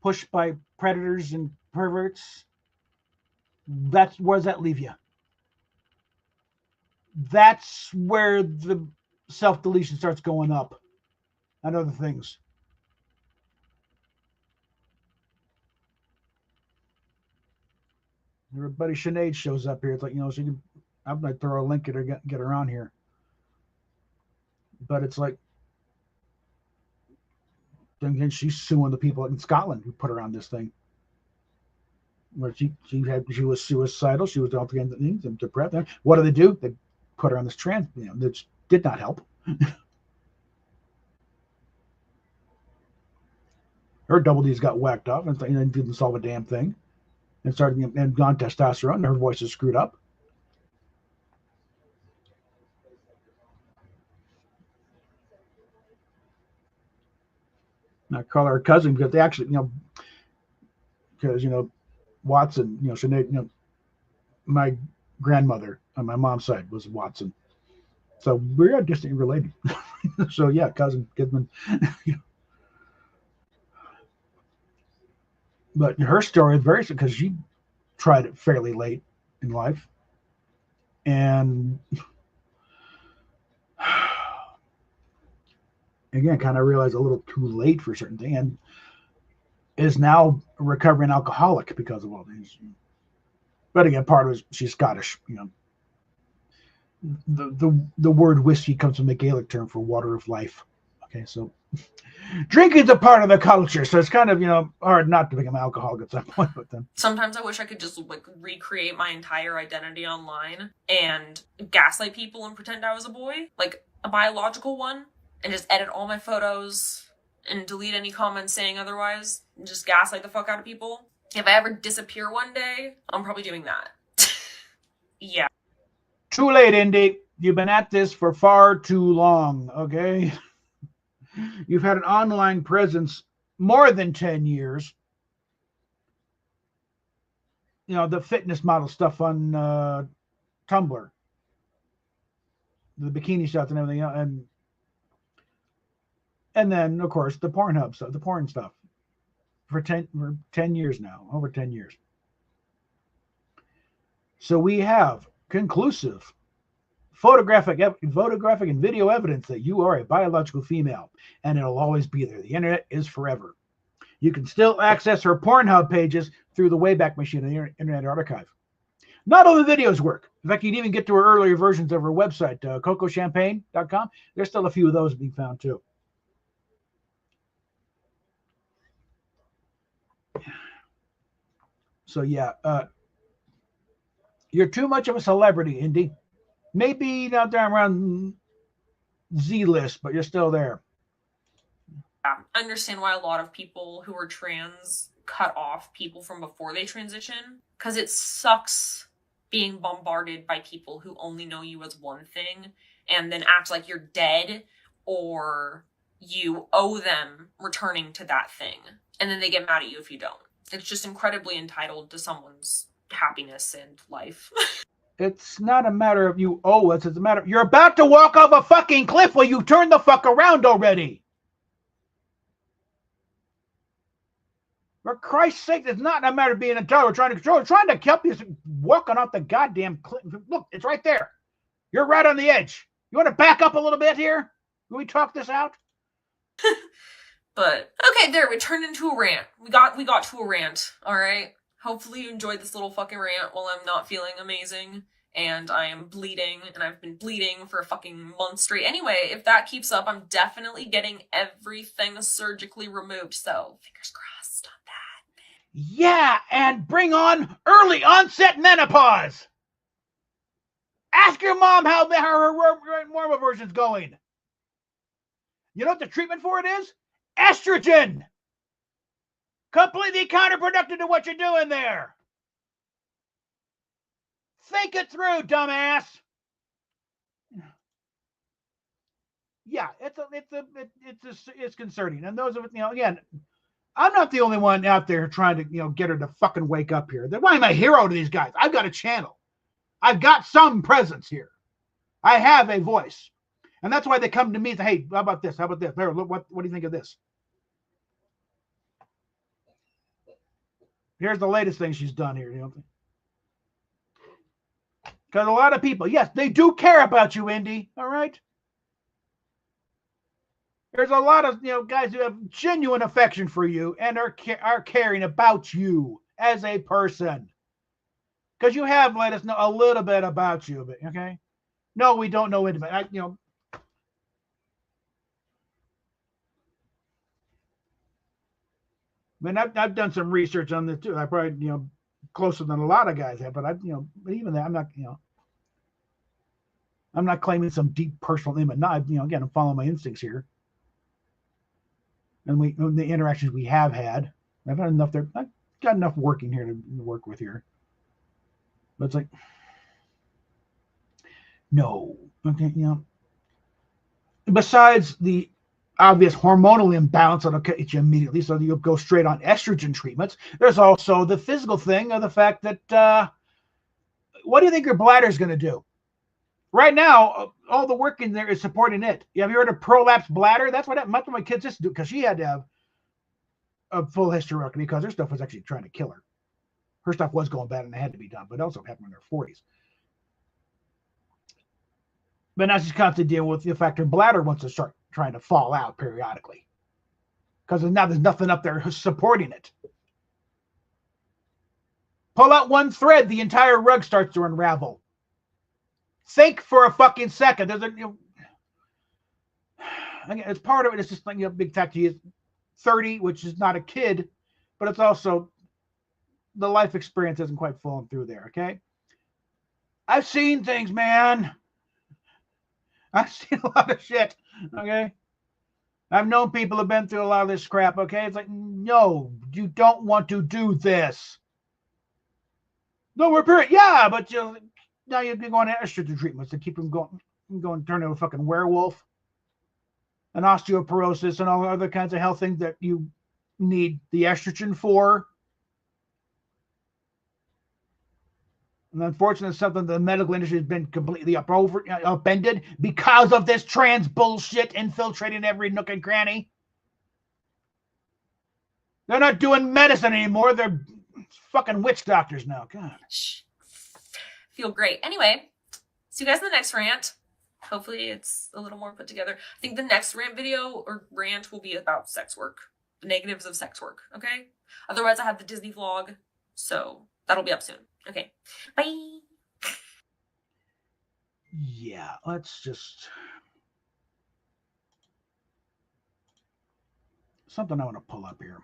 pushed by predators and perverts, where does that leave you? That's where the self-deletion starts going up and other things. Her buddy Sinead shows up here. It's like, I'm going to throw a link at her, get her on here. But it's like, then she's suing the people in Scotland who put her on this thing. Where she was suicidal. She was all the things and depressed. What do? They put her on this trans. That did not help. Her double D's got whacked off and didn't solve a damn thing. And started and gone testosterone. And her voice is screwed up. And I call her cousin because they actually, because Watson, Sinead, my grandmother on my mom's side was Watson. So we are distantly related. So yeah, cousin Kidman. But her story is very, because she tried it fairly late in life. And again, kind of realized a little too late for certain things, and is now a recovering alcoholic because of all these. But again, part of it is she's Scottish. The word whiskey comes from the Gaelic term for water of life. Okay, so drinking's a part of the culture, so it's kind of hard not to become an alcoholic at some point. But then sometimes I wish I could just recreate my entire identity online and gaslight people and pretend I was a boy, like a biological one, and just edit all my photos and delete any comments saying otherwise, and just gaslight the fuck out of people. If I ever disappear one day, I'm probably doing that. Yeah. Too late, Indy. You've been at this for far too long, okay? You've had an online presence more than 10 years. The fitness model stuff on Tumblr. The bikini shots and everything. And then, of course, the Pornhub stuff, the porn stuff. For 10 years now, over 10 years. So we have conclusive photographic and video evidence that you are a biological female, and it'll always be there. The internet is forever. You can still access her Pornhub pages through the Wayback Machine in the Internet Archive. Not all the videos work. In fact, you can even get to her earlier versions of her website, cocochampagne.com. There's still a few of those being found too. So yeah, you're too much of a celebrity, Indy. Maybe not there around Z-list, but you're still there. I understand why a lot of people who are trans cut off people from before they transition, because it sucks being bombarded by people who only know you as one thing and then act like you're dead or you owe them returning to that thing, and then they get mad at you if you don't. It's just incredibly entitled to someone's happiness and life. It's not a matter of you owe us. It's a matter of you're about to walk off a fucking cliff. Will you turn the fuck around already? For Christ's sake, it's not a matter of being entitled. We're trying to control. We're trying to help you walking off the goddamn cliff. Look, it's right there. You're right on the edge. You want to back up a little bit here? Can we talk this out? But okay, there, we turned into a rant. We got to a rant, alright? Hopefully you enjoyed this little fucking rant while I'm not feeling amazing and I am bleeding, and I've been bleeding for a fucking month straight. Anyway, if that keeps up, I'm definitely getting everything surgically removed, so fingers crossed on that. Yeah, and bring on early onset menopause. Ask your mom how her normal version's going. You know what the treatment for it is? Estrogen. Completely counterproductive to what you're doing there. Think it through, dumbass. Yeah, it's concerning. And those of it, again, I'm not the only one out there trying to, get her to fucking wake up here. Why am I a hero to these guys? I've got a channel. I've got some presence here. I have a voice. And that's why they come to me and say, hey, how about this? How about this? There, look, what do you think of this? Here's the latest thing she's done here. Because a lot of people, yes, they do care about you, Indy. All right? There's a lot of guys who have genuine affection for you and are caring about you as a person. Because you have let us know a little bit about you, but okay? No, we don't know anything. I've done some research on this too. I probably closer than a lot of guys have, but but even that I'm not claiming some deep personal image. No, again, I'm following my instincts here, and the interactions we have had. I've had enough there. I've got enough working here to work with here, but it's like no, okay, Besides the obvious hormonal imbalance that'll hit you immediately, so you'll go straight on estrogen treatments. There's also the physical thing of the fact that what do you think your bladder is going to do? Right now, all the work in there is supporting it. Have you heard of prolapsed bladder? That's what my kids just do, because she had to have a full hysterectomy because her stuff was actually trying to kill her. Her stuff was going bad and it had to be done, but it also happened in her 40s. But now she's constantly dealing with the fact her bladder wants to start trying to fall out periodically because now there's nothing up there supporting it. Pull out one thread, the entire rug starts to unravel. Think for a fucking second. There's again, it's part of it. It's just like big fact he is 30, which is not a kid, but it's also the life experience isn't quite falling through there. Okay, I've seen things, man. I've seen a lot of shit. Okay, I've known people have been through a lot of this crap. Okay, it's like, no, you don't want to do this. No, we're period. Yeah, but now you're going to estrogen treatments to keep them going turn into a fucking werewolf, and osteoporosis and all other kinds of health things that you need the estrogen for. And unfortunately, it's something the medical industry has been completely upended because of this trans bullshit infiltrating every nook and cranny. They're not doing medicine anymore. They're fucking witch doctors now. God. Feel great. Anyway, see you guys in the next rant. Hopefully it's a little more put together. I think the next rant will be about sex work. The negatives of sex work, okay? Otherwise, I have the Disney vlog, so that'll be up soon. Okay, bye. Yeah, let's just... Something I want to pull up here.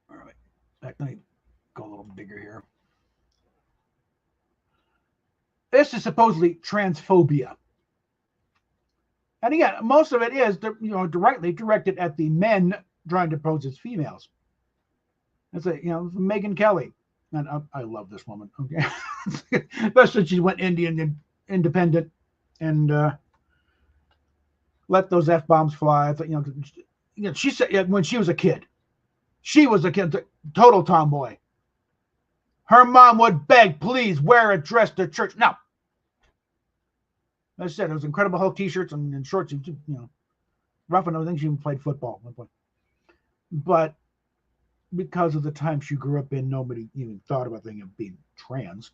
All right, let me go a little bigger here. This is supposedly transphobia. And again, most of it is directly directed at the men trying to pose as females. It's Megyn Kelly. And I love this woman. Okay. Especially she went Indian independent and let those F-bombs fly. She said when she was a kid, total tomboy. Her mom would beg, please wear a dress to church. No. As I said, it was Incredible Hulk t-shirts and shorts, rough and everything. She even played football at one point. But because of the time she grew up in, nobody even thought about being trans.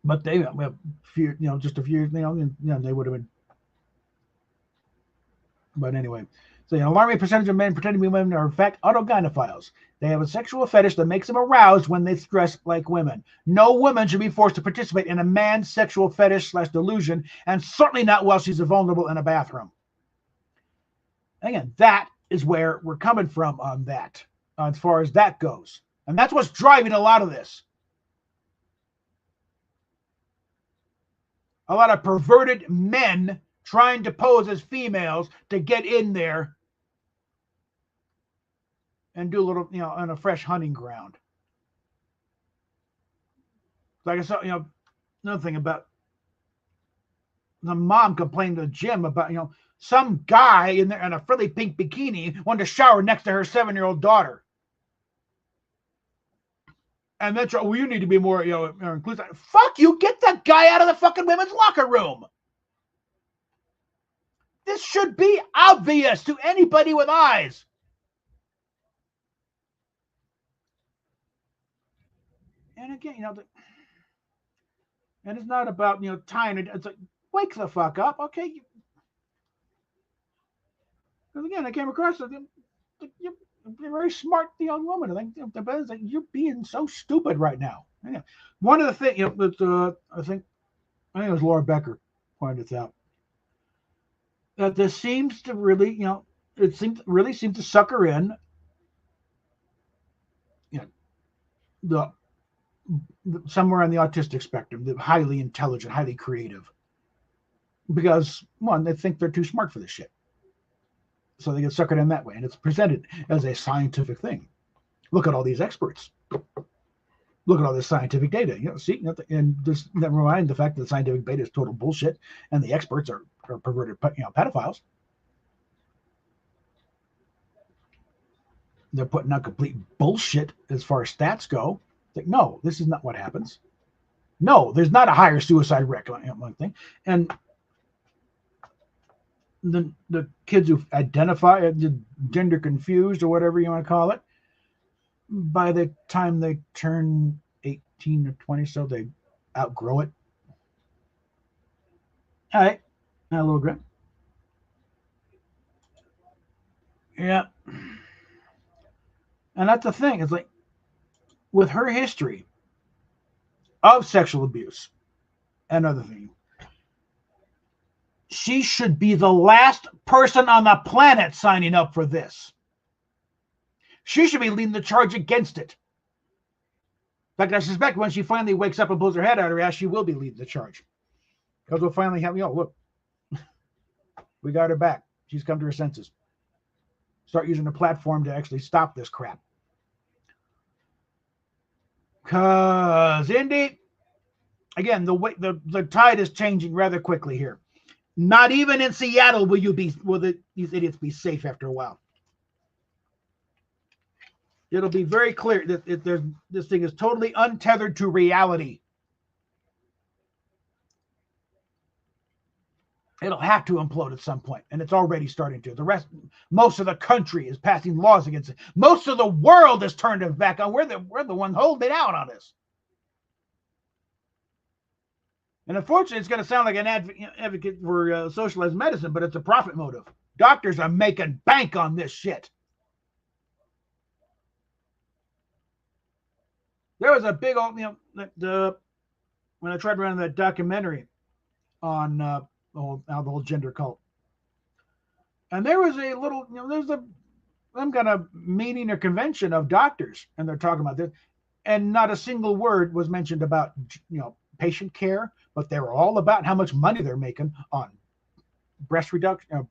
But they have few, just a few, they would have been. But anyway, so an alarming percentage of men pretending to be women are in fact autogynephiles. They have a sexual fetish that makes them aroused when they dress like women. No woman should be forced to participate in a man's sexual fetish / delusion, and certainly not while she's vulnerable in a bathroom. Again, that is where we're coming from on that, as far as that goes. And that's what's driving a lot of this. A lot of perverted men trying to pose as females to get in there and do a little, on a fresh hunting ground. Like I saw, another thing about the mom complained to Jim about, some guy in there in a frilly pink bikini wanted to shower next to her 7-year-old daughter. And that's, well, you need to be more, inclusive. Fuck you, get that guy out of the fucking women's locker room. This should be obvious to anybody with eyes. And again, and it's not about, tying it. It's like, wake the fuck up, okay? And again, I came across it. You're a very smart young woman. I think you're being so stupid right now. Yeah. One of the things, I think it was Laura Becker pointed this out, that this seems to really, seems to sucker in, you know, somewhere on the autistic spectrum, the highly intelligent, highly creative, because one, they think they're too smart for this shit, so they get suckered in that way, and it's presented as a scientific thing. Look at all these experts. Look at all this scientific data. See, and just never mind the fact that the scientific data is total bullshit, and the experts are perverted, pedophiles. They're putting out complete bullshit as far as stats go. Like, no, this is not what happens. No, there's not a higher suicide rate on thing. And the kids who identify gender confused or whatever you want to call it, by the time they turn 18 or 20, so they outgrow it. All right, a little grit. Yeah. And that's the thing. It's like, with her history of sexual abuse and other things, she should be the last person on the planet signing up for this. She should be leading the charge against it. In fact, I suspect when she finally wakes up and pulls her head out of her ass, she will be leading the charge. Because we'll finally have, look, we got her back. She's come to her senses. Start using the platform to actually stop this crap. Because, Indy, again, the tide is changing rather quickly here. Not even in Seattle will these idiots be safe after a while. It'll be very clear that this thing is totally untethered to reality. It'll have to implode at some point, and it's already starting to. Most of the country is passing laws against it. Most of the world has turned it back on. We're the one holding it out on this. And unfortunately, it's going to sound like an advocate for socialized medicine, but it's a profit motive. Doctors are making bank on this shit. There was a big old, when I tried running that documentary on the whole gender cult, and there was a little, there's some kind of meeting or convention of doctors, and they're talking about this, and not a single word was mentioned about, patient care, but they were all about how much money they're making on breast reduction,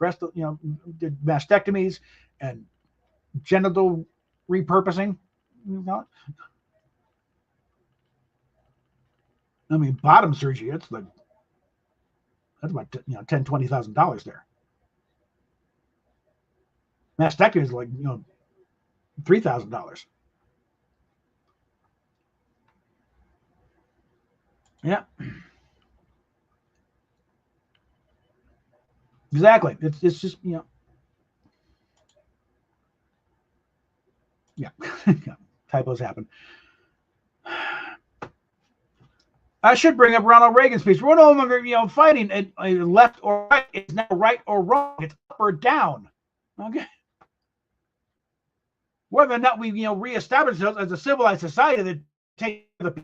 mastectomies and genital repurposing. I mean, bottom surgery, that's about $10,000-$20,000 there. Mastectomy is like $3,000. Yeah, exactly. It's just yeah, typos happen. I should bring up Ronald Reagan's speech. We're no longer, fighting left or right. It's now right or wrong. It's up or down. Okay. Whether or not we, reestablish ourselves as a civilized society that takes the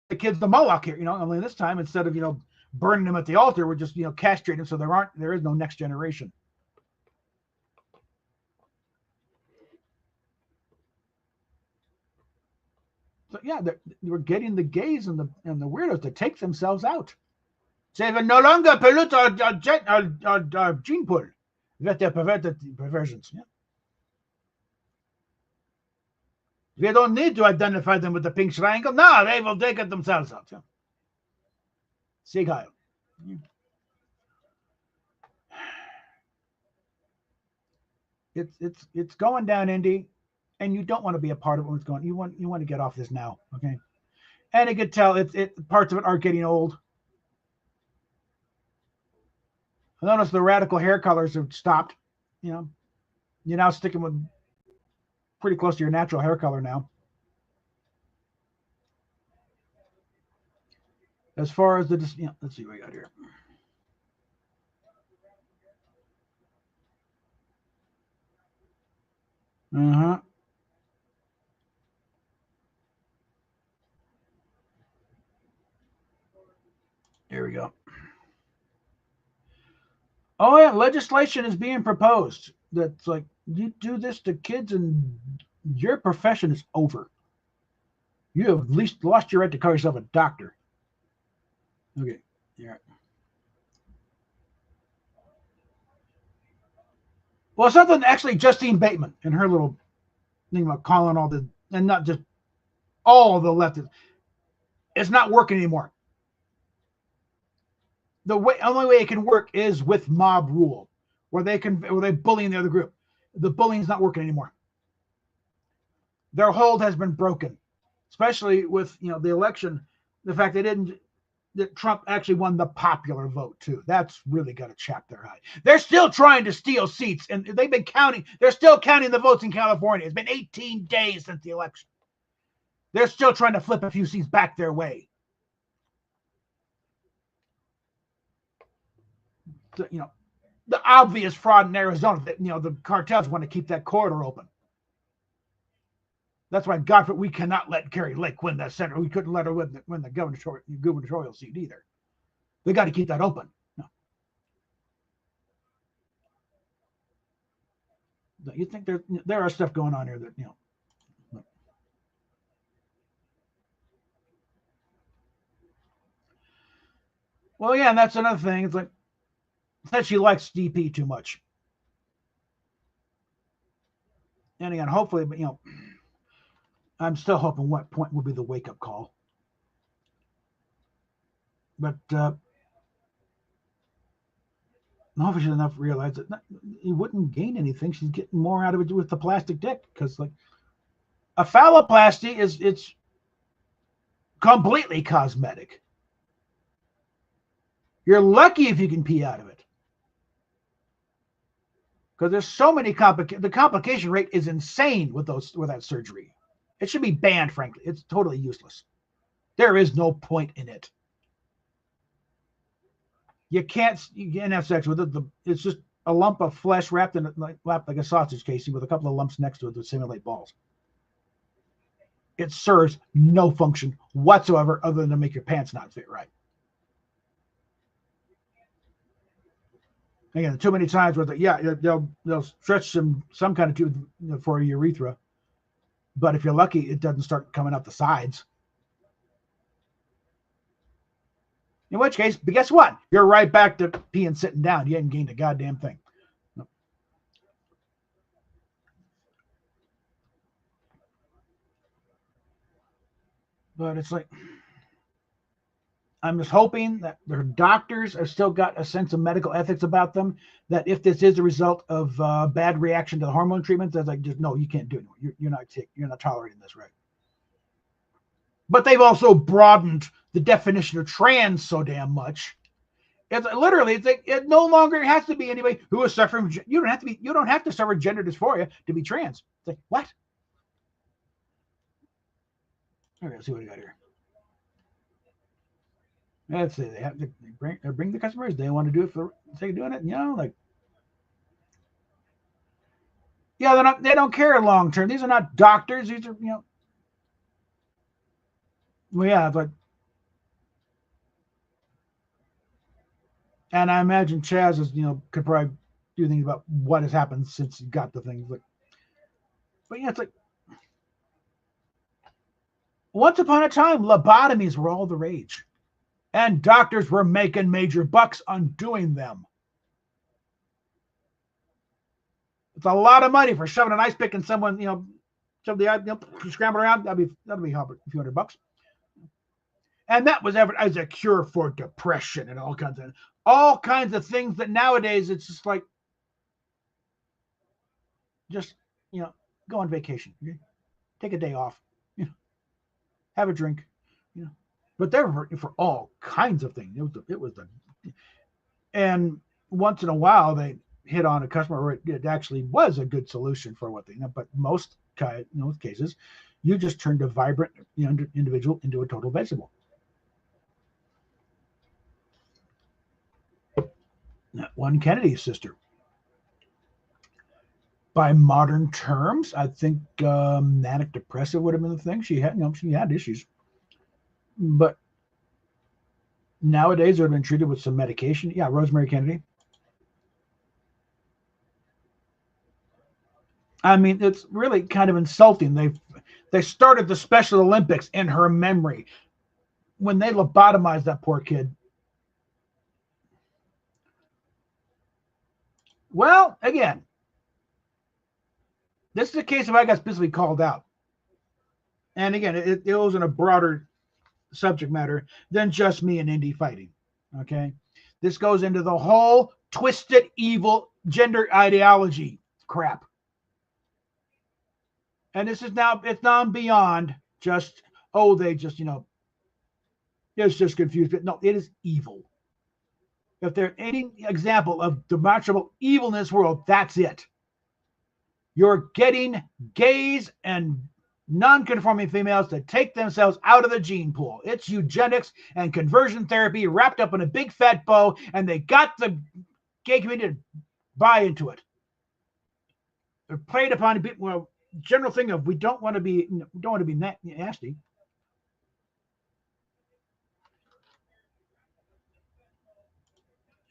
the kids the Moloch here. Only this time, instead of burning them at the altar, we're just castrating them, so there is no next generation. So yeah, we're getting the gays and the weirdos to take themselves out. They will no longer pollute our gene pool with their perversions. Yeah. We don't need to identify them with the pink triangle. No, they will take it themselves out. Yeah. Sieg Heil. Yeah. It's going down, Indy, and you don't want to be a part of what's going. You want to get off this now, okay? And you could tell parts of it are getting old. I noticed the radical hair colors have stopped. You're now sticking with pretty close to your natural hair color now. as far as the, let's see what we got here. Here we go. Oh yeah, legislation is being proposed that's like, you do this to kids and your profession is over. You have at least lost your right to call yourself a doctor. Okay, yeah. Well, something actually Justine Bateman and her little thing about calling all the, and not just all the leftists, it's not working anymore. The only way it can work is with mob rule, where they bullying the other group. The bullying's not working anymore. Their hold has been broken, especially with the election. The fact that Trump actually won the popular vote too. That's really got to chap their hide. They're still trying to steal seats, and they've been counting. They're still counting the votes in California. It's been 18 days since the election. They're still trying to flip a few seats back their way. The obvious fraud in Arizona, that the cartels want to keep that corridor open. That's why, God forbid, we cannot let Carrie Lake win that senator. We couldn't let her win the gubernatorial seat either. They got to keep that open. No. You think there are stuff going on here that Well, yeah, and that's another thing. It's like that she likes DP too much. And again, hopefully, I'm still hoping what point will be the wake-up call. But hopefully she's enough to realize that he wouldn't gain anything. She's getting more out of it with the plastic dick, because like a phalloplasty it's completely cosmetic. You're lucky if you can pee out of it, because there's so many the complication rate is insane with that surgery. It should be banned, frankly. It's totally useless. There is no point in it. You can't have sex with it. It's just a lump of flesh wrapped in like a sausage casing with a couple of lumps next to it that simulate balls. It serves no function whatsoever other than to make your pants not fit right. Again, too many times where they'll stretch some kind of tube for a urethra, but if you're lucky, it doesn't start coming out the sides. In which case, but guess what? You're right back to peeing sitting down. You haven't gained a goddamn thing. No. But it's like, I'm just hoping that their doctors have still got a sense of medical ethics about them, that if this is a result of bad reaction to the hormone treatments, that's like, just no, you can't do it anymore. You're not sick. You're not tolerating this, right? But they've also broadened the definition of trans so damn much. It's literally, it's like, it no longer has to be anybody who is suffering. You don't have to suffer gender dysphoria to be trans. It's like, what? Okay, let's see what we got here. Let's see. They have to bring the customers. They want to do it for the sake of doing it. Like, yeah, they don't care long term. These are not doctors. These are, well, yeah, but, and I imagine Chaz is, could probably do things about what has happened since he got the things. But yeah, it's like, once upon a time, lobotomies were all the rage, and doctors were making major bucks on doing them. It's a lot of money for shoving an ice pick in someone, shove the eye, scramble around. That'll be a few $100. And that was ever as a cure for depression and all kinds of things that nowadays it's just like, just, go on vacation, take a day off, have a drink, but they were for all kinds of things. And once in a while they hit on a customer where it actually was a good solution for what they know. But most cases, you just turned a vibrant individual into a total vegetable. One Kennedy's sister. By modern terms, I think manic depressive would have been the thing. She had issues, but nowadays would have been treated with some medication. Yeah, Rosemary Kennedy. I mean, it's really kind of insulting. They started the Special Olympics in her memory when they lobotomized that poor kid. Well, again, this is a case of I got specifically called out. And again, it was in a broader subject matter than just me and Indy fighting. Okay. This goes into the whole twisted, evil gender ideology crap. And this is now, it's now beyond just, oh, they just, it's just confused. No, it is evil. If there's any example of demonstrable evil in this world, that's it. You're getting gays and non-conforming females to take themselves out of the gene pool. It's eugenics and conversion therapy wrapped up in a big fat bow, and they got the gay community to buy into it. They're played upon a bit. Well, general thing of we don't want to be nasty.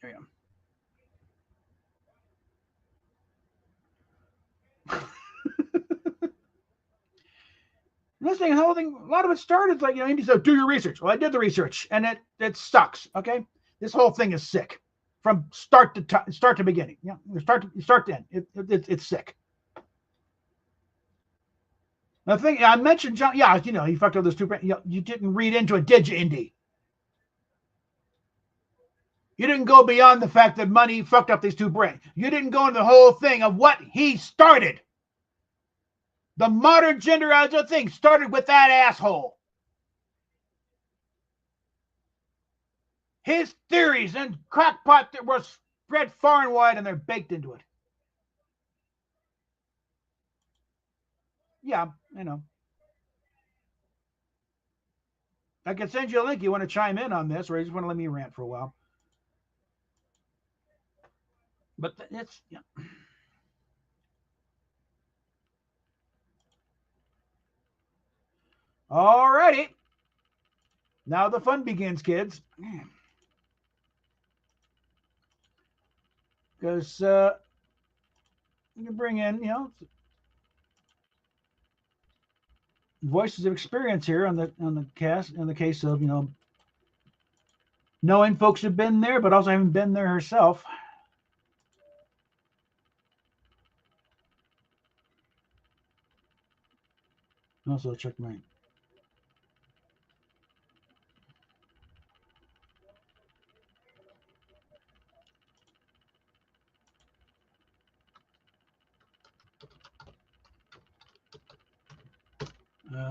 There you go. This thing, the whole thing, a lot of it started like, Indy said, do your research. Well, I did the research, and it sucks. Okay, this whole thing is sick from start to beginning. Start to end. It's sick. The thing I mentioned, John. Yeah, he fucked up those two. You didn't read into it, did you, Indy? You didn't go beyond the fact that money fucked up these two brains. You didn't go into the whole thing of what he started. The modern gender ideology thing started with that asshole. His theories and crackpot that were spread far and wide, and they're baked into it. Yeah, I know. I can send you a link. You want to chime in on this, or you just want to let me rant for a while? But it's, yeah. All righty. Now the fun begins, kids. Because you can bring in, voices of experience here on the cast in the case of, knowing folks have been there, but also haven't been there herself. Also check my.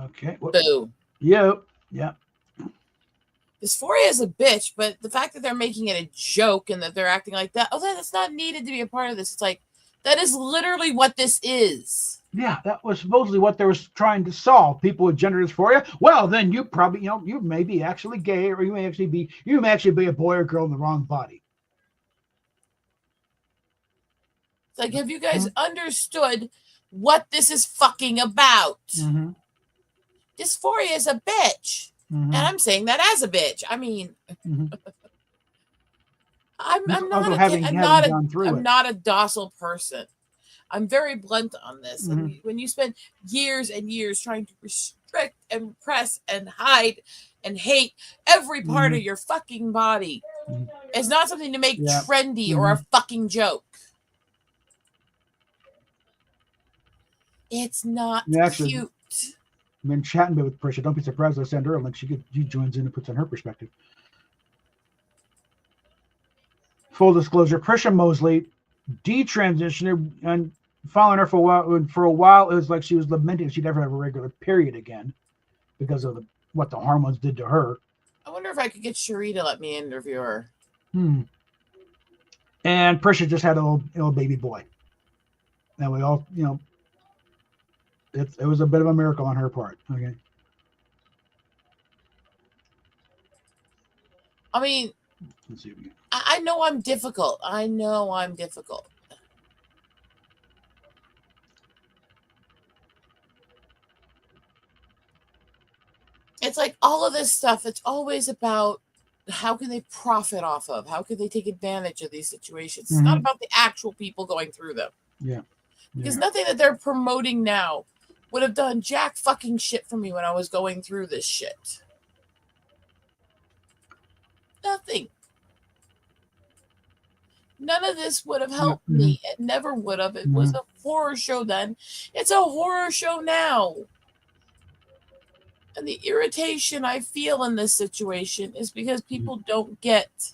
Okay. Boo. Yep. Yeah. Dysphoria is a bitch, but the fact that they're making it a joke and that they're acting like that, that's not needed to be a part of this. It's like, that is literally what this is. Yeah, that was supposedly what they were trying to solve. People with gender dysphoria. Well, then you probably, you may be actually gay, or you may actually be a boy or girl in the wrong body. It's like, have you guys understood what this is fucking about? Mm-hmm. Dysphoria is a bitch. Mm-hmm. And I'm saying that as a bitch. I mean, I'm not a docile person. I'm very blunt on this. Mm-hmm. And when you spend years and years trying to restrict and repress and hide and hate every part of your fucking body, it's not something to make trendy or a fucking joke. It's not cute. I've been chatting with Prisha. Don't be surprised I send her a link. She joins in and puts on her perspective. Full disclosure, Prisha Mosley detransitioned, and following her for a while, it was like she was lamenting she'd never have a regular period again because of what the hormones did to her. I wonder if I could get Cherie to let me interview her. And Prisha just had a little baby boy. And we all, it was a bit of a miracle on her part. Okay. I mean, Let's see if we can. I know I'm difficult. I know I'm difficult. It's like all of this stuff, it's always about how can they profit off of? How can they take advantage of these situations? It's not about the actual people going through them. Yeah. Because nothing that they're promoting now would have done jack fucking shit for me when I was going through this shit. Nothing. None of this would have helped me. It never would have. It was a horror show then. It's a horror show now. And the irritation I feel in this situation is because people don't get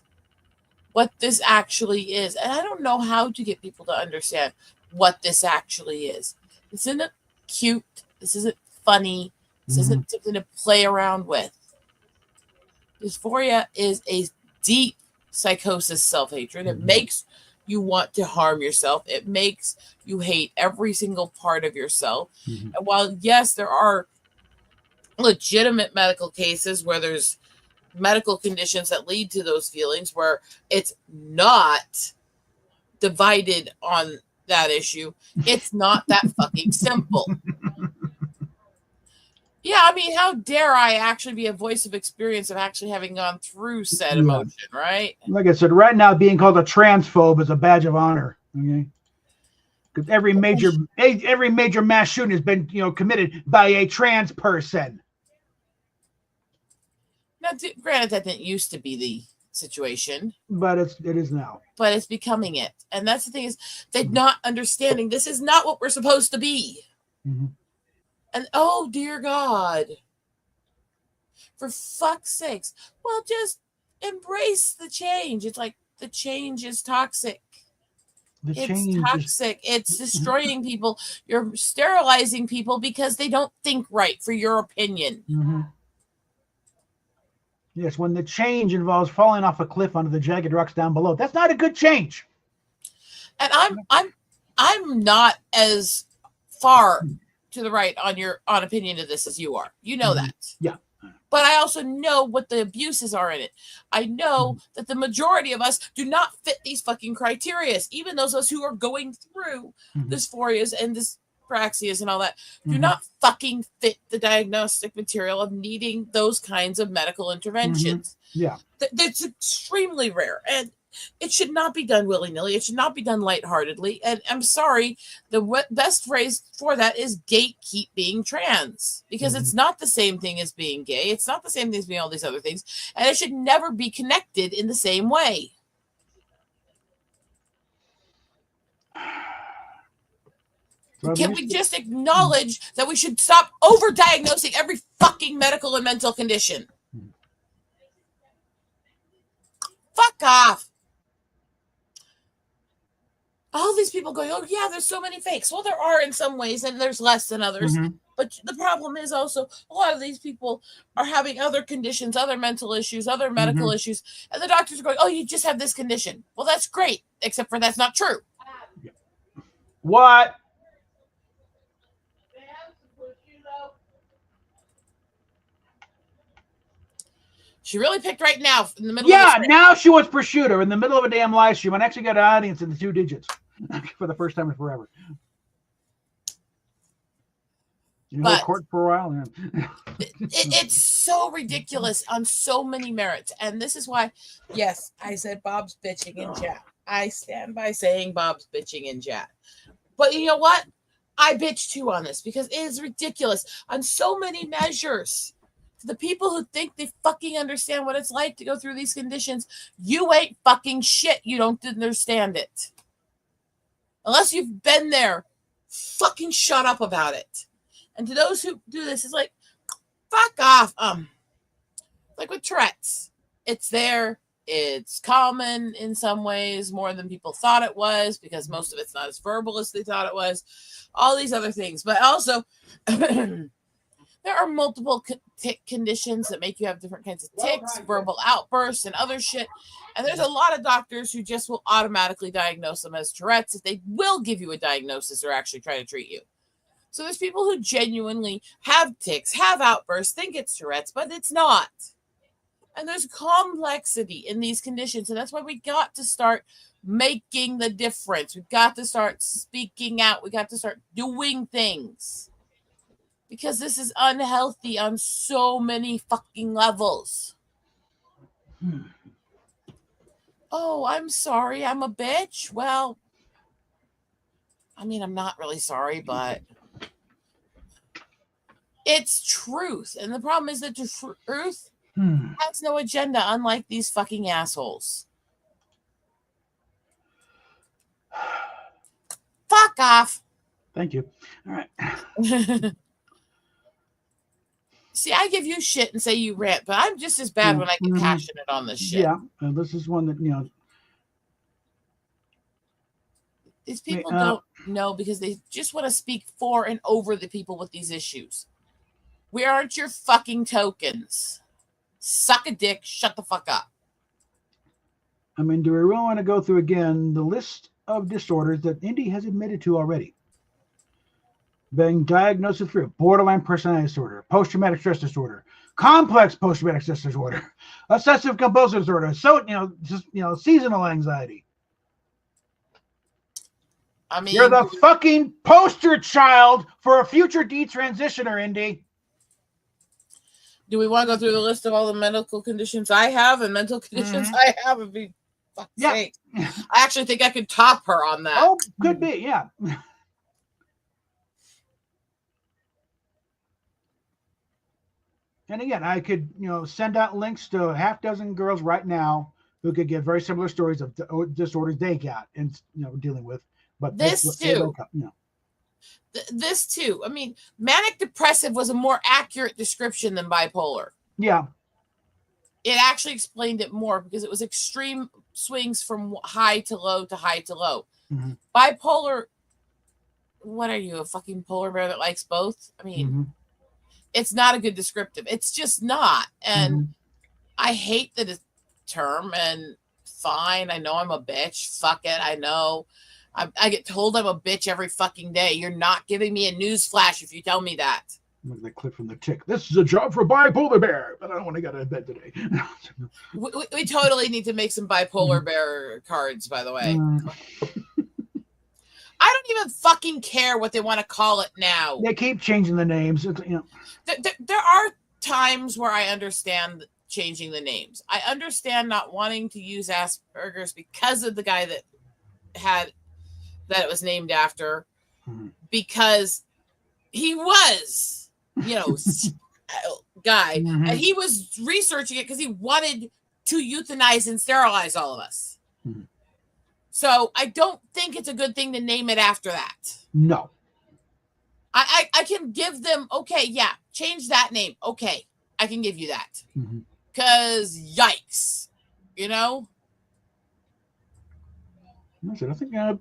what this actually is. And I don't know how to get people to understand what this actually is. This isn't cute. This isn't funny. This isn't something to play around with. Dysphoria is a deep psychosis, self-hatred. It makes you want to harm yourself. It makes you hate every single part of yourself. And while, yes, there are legitimate medical cases where there's medical conditions that lead to those feelings where it's not divided on that issue, it's not that fucking simple. Yeah, I mean, how dare I actually be a voice of experience of actually having gone through said emotion, right? Like I said, right now being called a transphobe is a badge of honor. Okay. Because every major mass shooting has been, committed by a trans person. Now, granted, that didn't used to be the situation, but it is now. But it's becoming it, and that's the thing is they're not understanding. This is not what we're supposed to be. And oh dear God, for fuck's sakes, well, just embrace the change. It's like the change is toxic. It's toxic. It's destroying people. You're sterilizing people because they don't think right, for your opinion. Yes, when the change involves falling off a cliff onto the jagged rocks down below, that's not a good change. And I'm not as far to the right on opinion of this as you are. You know that. Yeah. But I also know what the abuses are in it. I know that the majority of us do not fit these fucking criteria. Even those of us who are going through dysphorias and dyspraxias and all that do not fucking fit the diagnostic material of needing those kinds of medical interventions. Yeah. That's extremely rare. And it should not be done willy-nilly. It should not be done lightheartedly. And I'm sorry, the best phrase for that is gatekeep being trans, because it's not the same thing as being gay. It's not the same thing as being all these other things. And it should never be connected in the same way. Can we just acknowledge that we should stop over-diagnosing every fucking medical and mental condition? Fuck off. All these people going, oh, yeah, there's so many fakes. Well, there are in some ways, and there's less than others. But the problem is also a lot of these people are having other conditions, other mental issues, other medical issues. And the doctors are going, oh, you just have this condition. Well, that's great, except for that's not true. What? She really picked right now in the middle of the now she wants prosciutto in the middle of a damn live stream and actually got an audience in the 2 digits for the first time in forever. You know, court for a while. It's so ridiculous on so many merits. And this is why, yes, I said Bob's bitching in chat. I stand by saying Bob's bitching in chat. But you know what? I bitch too on this because it is ridiculous on so many measures. The people who think they fucking understand what it's like to go through these conditions, you ain't fucking shit. You don't understand it. Unless you've been there, fucking shut up about it. And to those who do this, it's like, fuck off. Like with Tourette's, it's there. It's common in some ways, more than people thought it was, because most of it's not as verbal as they thought it was. All these other things. But also, there are multiple tic conditions that make you have different kinds of tics, verbal outbursts, and other shit. And there's a lot of doctors who just will automatically diagnose them as Tourette's if they will give you a diagnosis or actually try to treat you. So there's people who genuinely have tics, have outbursts, think it's Tourette's, but it's not. And there's complexity in these conditions. And that's why we got to start making the difference. We've got to start speaking out. We got to start doing things. Because this is unhealthy on so many fucking levels. Oh, I'm sorry. I'm a bitch. Well, I mean, I'm not really sorry, but it's truth. And the problem is that the truth has no agenda, unlike these fucking assholes. Fuck off. Thank you. All right. See, I give you shit and say you rant, but I'm just as bad when I get passionate on this shit. Yeah, and this is one that, these people don't know because they just want to speak for and over the people with these issues. We aren't your fucking tokens. Suck a dick, shut the fuck up. I mean, do we really want to go through again the list of disorders that Indy has admitted to already? Being diagnosed with borderline personality disorder, post-traumatic stress disorder, complex post-traumatic stress disorder, obsessive compulsive disorder, seasonal anxiety. I mean, you're the fucking poster child for a future detransitioner, Indy. Do we want to go through the list of all the medical conditions I have and mental conditions I have? It'd be fuck's sake. I actually think I could top her on that. Oh, could be, yeah. And again, I could, send out links to a half dozen girls right now who could give very similar stories of disorders they got and dealing with. But this too. This too. I mean, manic depressive was a more accurate description than bipolar. Yeah. It actually explained it more because it was extreme swings from high to low to high to low. Bipolar, what are you, a fucking polar bear that likes both? I mean, it's not a good descriptive. It's just not. And I hate the term, and fine. I know I'm a bitch. Fuck it. I know. I get told I'm a bitch every fucking day. You're not giving me a news flash if you tell me that. Look at that clip from The Tick. This is a job for a bipolar bear, but I don't want to get out of bed today. we totally need to make some bipolar bear cards, by the way. I don't even fucking care what they want to call it now. They keep changing the names. There are times where I understand changing the names. I understand not wanting to use Asperger's because of the guy that it was named after, because he was, guy, and he was researching it because he wanted to euthanize and sterilize all of us. So I don't think it's a good thing to name it after that. No. I can give them, okay, yeah, change that name. Okay, I can give you that. Because yikes, I think let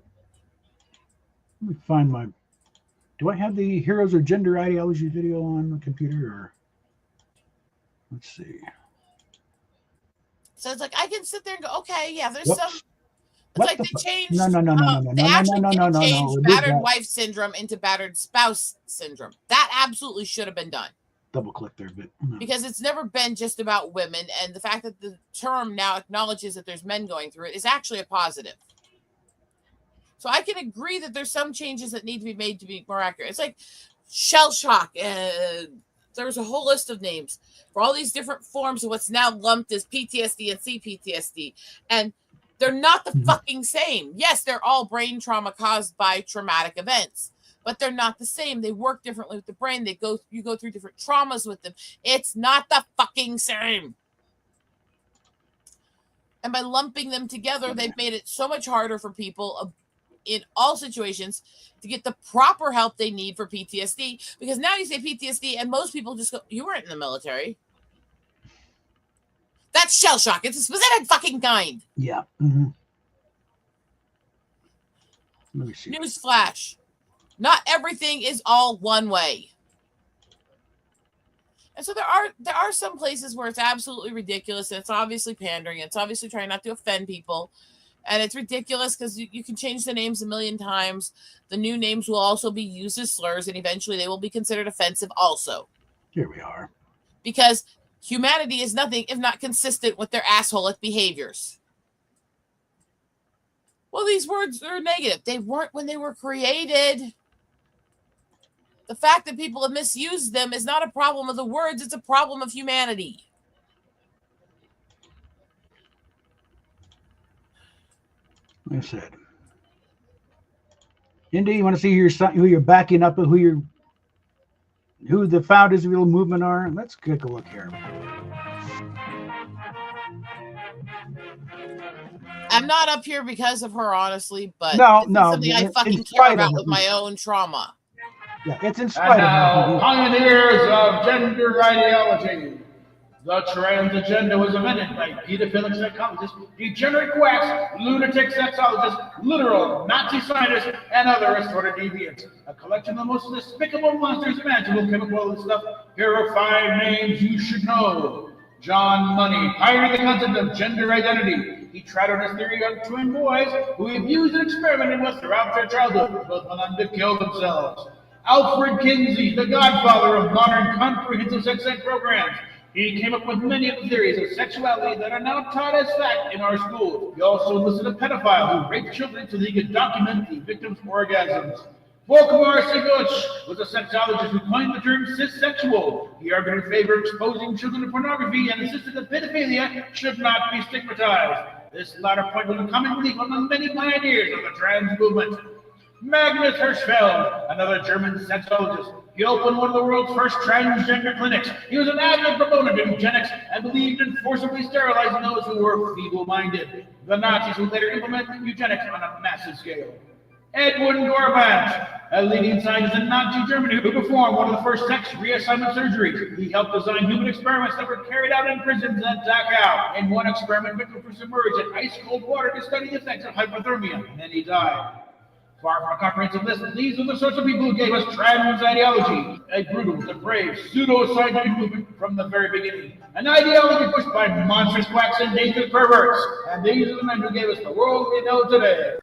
me find my. Do I have the Heroes of Gender Ideology video on the computer? Or let's see. So it's like I can sit there and go, okay, yeah, there's some. It's like they changed. No. They actually changed battered wife syndrome into battered spouse syndrome. That absolutely should have been done. Double click there a bit. Because it's never been just about women, and the fact that the term now acknowledges that there's men going through it is actually a positive. So I can agree that there's some changes that need to be made to be more accurate. It's like shell shock. There's a whole list of names for all these different forms of what's now lumped as PTSD and CPTSD. And they're not the fucking same. Yes, they're all brain trauma caused by traumatic events, but they're not the same. They work differently with the brain. You go through different traumas with them. It's not the fucking same. And by lumping them together, they've made it so much harder for people in all situations to get the proper help they need for PTSD. Because now you say PTSD and most people just go, you weren't in the military. That's shell shock. It's a specific fucking kind. Yeah. Let me see. Newsflash. Not everything is all one way. And so there are some places where it's absolutely ridiculous, and it's obviously pandering, and it's obviously trying not to offend people. And it's ridiculous because you can change the names a million times. The new names will also be used as slurs, and eventually they will be considered offensive also. Here we are. Because Humanity is nothing if not consistent with their assholic behaviors. Well, these words are negative. They weren't when they were created. The fact that people have misused them is not a problem of the words, it's a problem of humanity. Like I said. Indy, you want to see who you're backing up, who the founders of your little movement are? Let's take a look here. I'm not up here because of her, honestly, but no, something I fucking care about with my own trauma. Yeah, it's in spite of her. Pioneers of gender ideology. The trans agenda was amended by pedophilic psychologists, degenerate quacks, lunatic sexologists, literal Nazi scientists, and other assorted deviants. A collection of the most despicable monsters imaginable, chemical stuff. Here are 5 names you should know. John Money pioneered the concept of gender identity. He tried on his theory on twin boys who he abused and experimented with throughout their childhood. Both went on to kill themselves. Alfred Kinsey, the godfather of modern comprehensive sex ed programs. He came up with many of the theories of sexuality that are now taught as fact in our schools. He also enlisted a pedophile who raped children so that he could document the victim's orgasms. Volkmar Seguch was a sexologist who coined the term cissexual. He argued in favor of exposing children to pornography and insisted that pedophilia should not be stigmatized. This latter point was a common belief among many pioneers of the trans movement. Magnus Hirschfeld, another German sexologist. He opened one of the world's first transgender clinics. He was an avid proponent of eugenics and believed in forcibly sterilizing those who were feeble-minded. The Nazis would later implement eugenics on a massive scale. Edwin Gorbach, a leading scientist in Nazi Germany who performed one of the first sex reassignment surgeries. He helped design human experiments that were carried out in prisons at Dachau. In one experiment, victims were submerged in ice-cold water to study the effects of hypothermia, and then he died. Far from a comprehensive list, these are the sorts of people who gave us trans ideology, a brutal, depraved, pseudo-scientific movement from the very beginning. An ideology pushed by monstrous quacks and dangerous perverts. And these are the men who gave us the world we know today.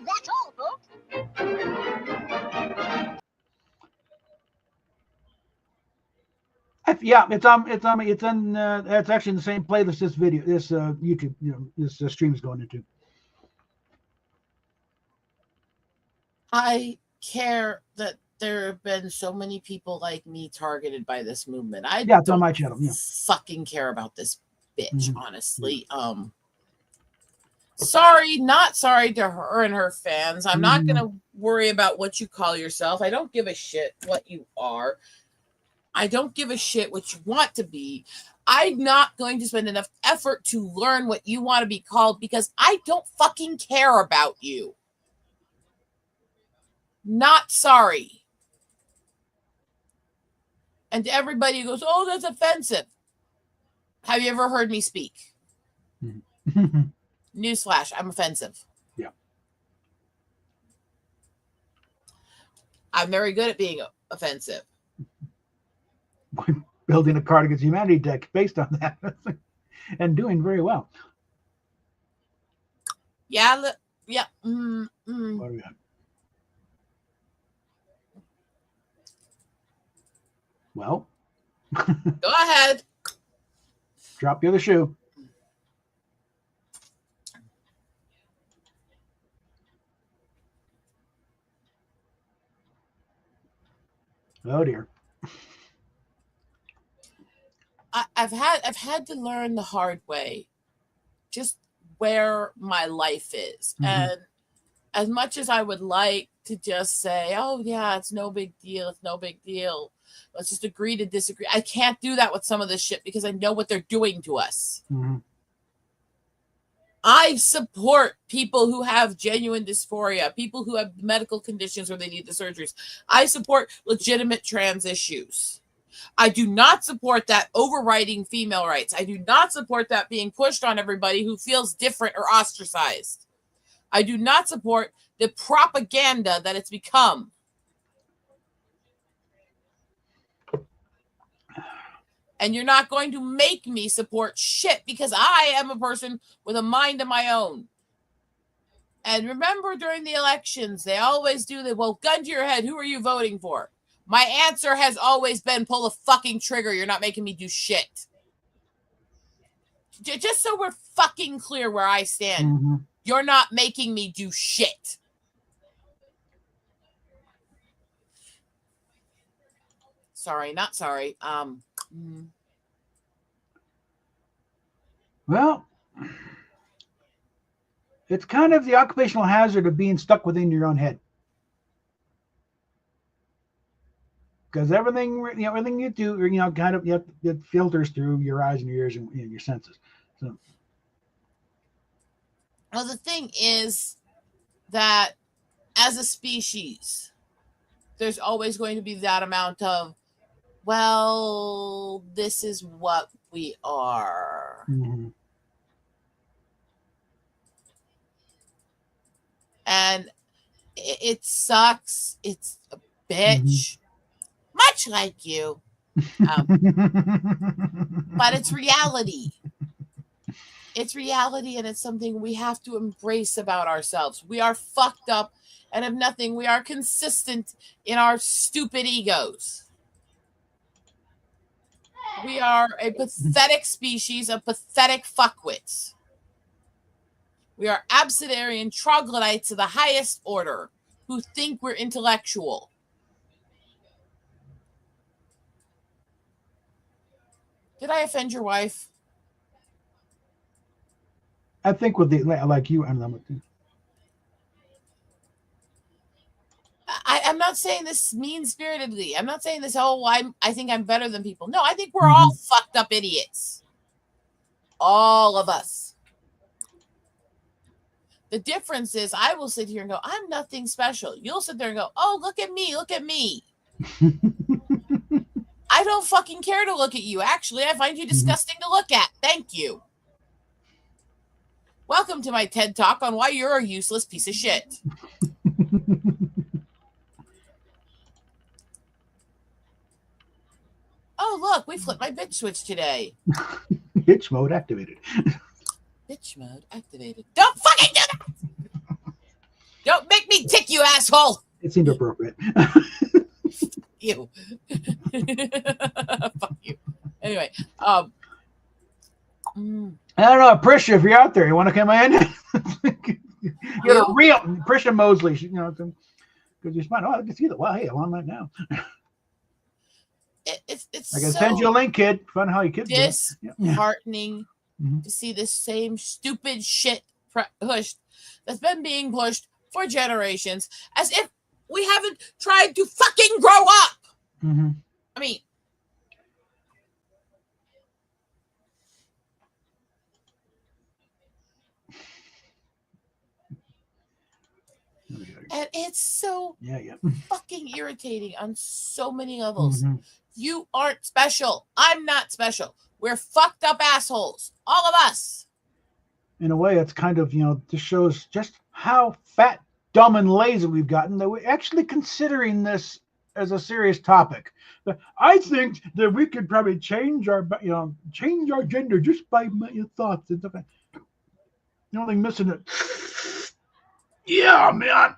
That's all, folks. Yeah, it's actually in the same playlist this video, this YouTube, this stream is going into. I care that there have been so many people like me targeted by this movement. It's on my channel. Yeah. Fucking care about this bitch, honestly. Sorry, not sorry to her and her fans. I'm not gonna worry about what you call yourself. I don't give a shit what you are. I don't give a shit what you want to be. I'm not going to spend enough effort to learn what you want to be called because I don't fucking care about you. Not sorry. And to everybody who goes, oh, that's offensive. Have you ever heard me speak? Newsflash, I'm offensive. Yeah. I'm very good at being offensive. Building a Cardigan's Humanity deck based on that and doing very well. Yeah. Yeah. What do we got? Well, go ahead. Drop the other shoe. Oh dear. I've had to learn the hard way just where my life is. And as much as I would like to just say, oh yeah, it's no big deal, let's just agree to disagree, I can't do that with some of this shit because I know what they're doing to us. I support people who have genuine dysphoria, people who have medical conditions where they need the surgeries. I support legitimate trans issues. I do not support that overriding female rights. I do not support that being pushed on everybody who feels different or ostracized. I do not support the propaganda that it's become. And you're not going to make me support shit because I am a person with a mind of my own. And remember, during the elections, they always do the, well, gun to your head, who are you voting for? My answer has always been pull the fucking trigger. You're not making me do shit. Just so we're fucking clear where I stand. Mm-hmm. You're not making me do shit. Sorry, not sorry. Well, it's kind of the occupational hazard of being stuck within your own head. Because everything you do, kind of, it filters through your eyes and your ears and your senses. So, well, the thing is that as a species, there's always going to be that amount of, well, this is what we are. mm-hmm. And it sucks. It's a bitch. Much like you. But it's reality. It's reality, and it's something we have to embrace about ourselves. We are fucked up, and if nothing, we are consistent in our stupid egos. We are a pathetic species of pathetic fuckwits. We are abecedarian troglodytes of the highest order who think we're intellectual. Did I offend your wife? I think with the like you and them. I'm not saying this mean-spiritedly. I'm not saying this, I think I'm better than people. No, I think we're all fucked up idiots. All of us. The difference is I will sit here and go, I'm nothing special. You'll sit there and go, oh, look at me, look at me. I don't fucking care to look at you. Actually, I find you disgusting to look at. Thank you. Welcome to my TED Talk on why you're a useless piece of shit. Oh, look, we flipped my bitch switch today. Bitch mode activated. Bitch mode activated. Don't fucking do that! Don't make me tick, you asshole! It seemed appropriate. You. Fuck you. Anyway, I don't know, Prisha, if you're out there, you want to come in? You're a real Prisha Mosley. Because you're smart. Oh, I can see that. Well, hey, I'm on that now. It's I can so send you a link, kid. Fun how you kids disheartening to see this same stupid shit pushed that's been being pushed for generations, as if we haven't tried to fucking grow up. I mean, and it's so fucking irritating on so many levels. You aren't special. I'm not special. We're fucked up assholes. All of us. In a way, it's kind of, this shows just how fat, dumb, and lazy we've gotten that we're actually considering this as a serious topic. I think that we could probably change our gender just by your thoughts and stuff. The only missing it. Yeah, man.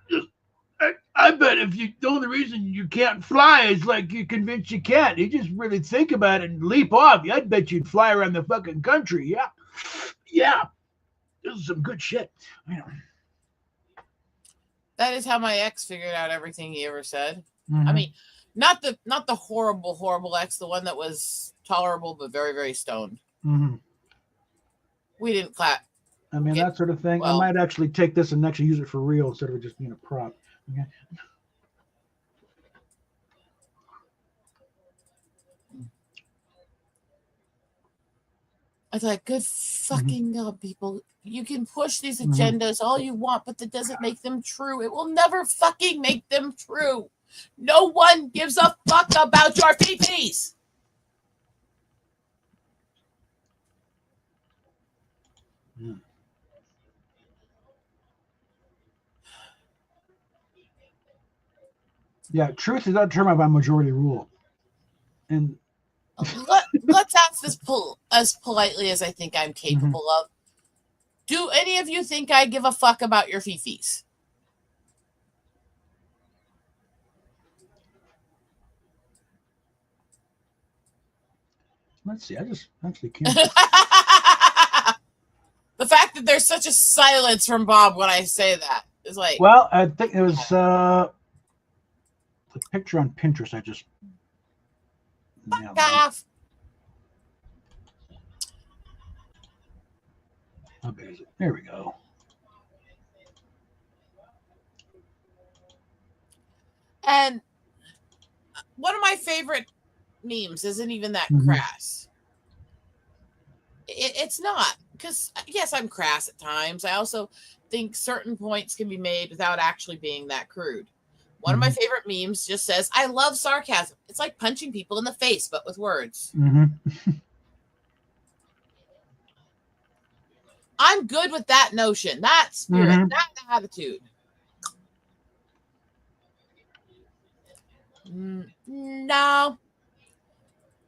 I bet the only reason you can't fly is like you're convinced you can't. You just really think about it and leap off. I'd bet you'd fly around the fucking country. Yeah. Yeah. This is some good shit. That is how my ex figured out everything he ever said. I mean, not the horrible ex, the one that was tolerable but very, very stoned. We didn't clap. I mean, that sort of thing. Well, I might actually take this and actually use it for real instead of it just being a prop. Okay. I thought, good fucking God, people. You can push these agendas all you want, but that doesn't make them true. It will never fucking make them true. No one gives a fuck about your fifis. Yeah, truth is not determined by majority rule. And let's ask this as politely as I think I'm capable of. Do any of you think I give a fuck about your fifis? let's see. I just actually can't. The fact that there's such a silence from Bob when I say that is like. Well, I think it was the picture on Pinterest. I just. Fuck off. How big is it? There we go. And one of my favorite memes isn't even that crass. It's not, because yes, I'm crass at times. I also think certain points can be made without actually being that crude. One of my favorite memes just says, I love sarcasm. It's like punching people in the face, but with words. I'm good with that notion, that spirit, that attitude. No.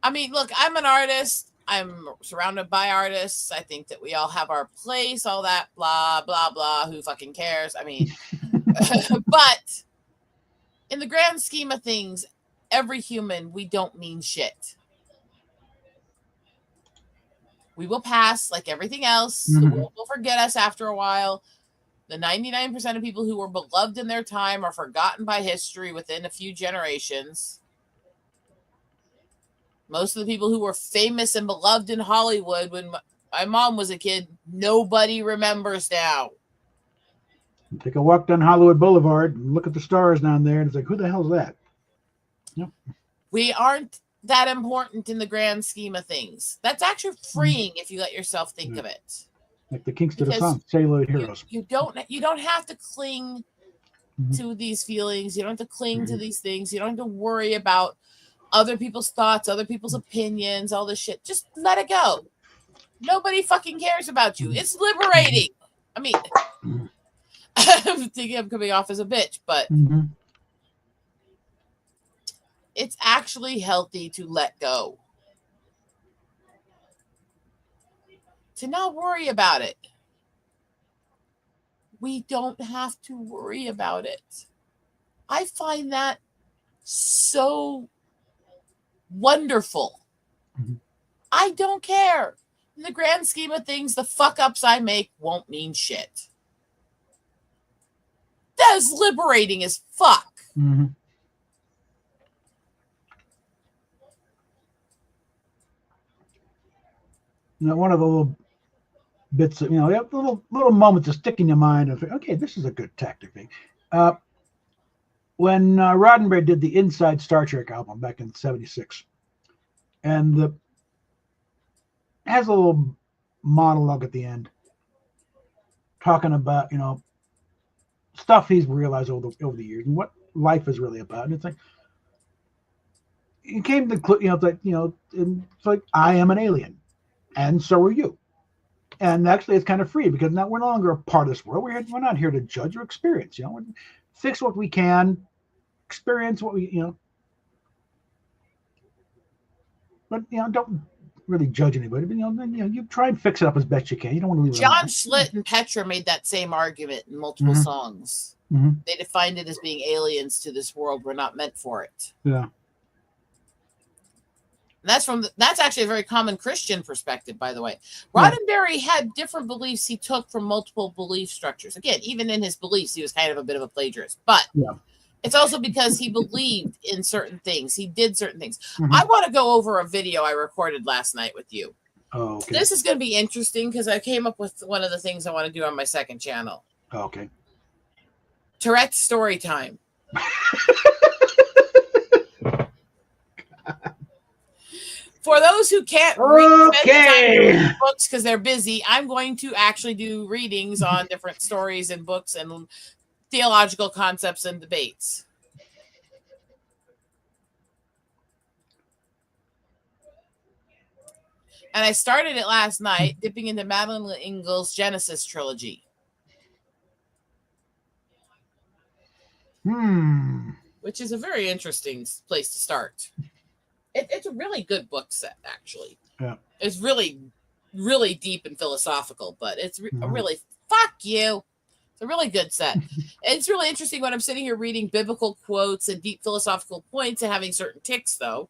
I mean, look, I'm an artist. I'm surrounded by artists. I think that we all have our place, all that blah, blah, blah. Who fucking cares? I mean, but in the grand scheme of things, every human, we don't mean shit. We will pass like everything else. The world will forget us after a while. The 99% of people who were beloved in their time are forgotten by history within a few generations. Most of the people who were famous and beloved in Hollywood when my mom was a kid, nobody remembers now. Take a walk down Hollywood Boulevard and look at the stars down there, and it's like, who the hell is that? Yep. We aren't that important in the grand scheme of things. That's actually freeing if you let yourself think of it. Like the Kinks did a song, Celluloid Heroes. You don't have to cling to these feelings. You don't have to cling to these things. You don't have to worry about other people's thoughts, other people's opinions, all this shit. Just let it go. Nobody fucking cares about you. It's liberating. I mean, I'm thinking I'm coming off as a bitch, but it's actually healthy to let go. To not worry about it. We don't have to worry about it. I find that so wonderful. I don't care. In the grand scheme of things, the fuck ups I make won't mean shit. That is liberating as fuck. Now, one of the little bits of, little moments to stick in your mind of, okay, this is a good tactic thing. When Roddenberry did the Inside Star Trek album back in '76, and has a little monologue at the end talking about, stuff he's realized over the years and what life is really about. And it's like, he came to, it's like, I am an alien, and so are you. And actually, it's kind of free because now we're no longer a part of this world. We're not here to judge or experience. Fix what we can, experience what we, but don't really judge anybody. But you try and fix it up as best you can. You don't want to leave it John Schlitt and Petra made that same argument in multiple songs. They defined it as being aliens to this world. We're not meant for it. Yeah. That's actually a very common Christian perspective, by the way. Roddenberry had different beliefs he took from multiple belief structures. Again, even in his beliefs, he was kind of a bit of a plagiarist. But it's also because he believed in certain things. He did certain things. I want to go over a video I recorded last night with you. Oh, okay. This is going to be interesting because I came up with one of the things I want to do on my second channel. Oh, okay. Tourette's story time. For those who can't read books because they're busy, I'm going to actually do readings on different stories and books and theological concepts and debates. And I started it last night, dipping into Madeline Ingle's Genesis trilogy. Which is a very interesting place to start. It's a really good book set, actually. Yeah. It's really, really deep and philosophical, but it's a really, fuck you. It's a really good set. It's really interesting when I'm sitting here reading biblical quotes and deep philosophical points and having certain tics, though.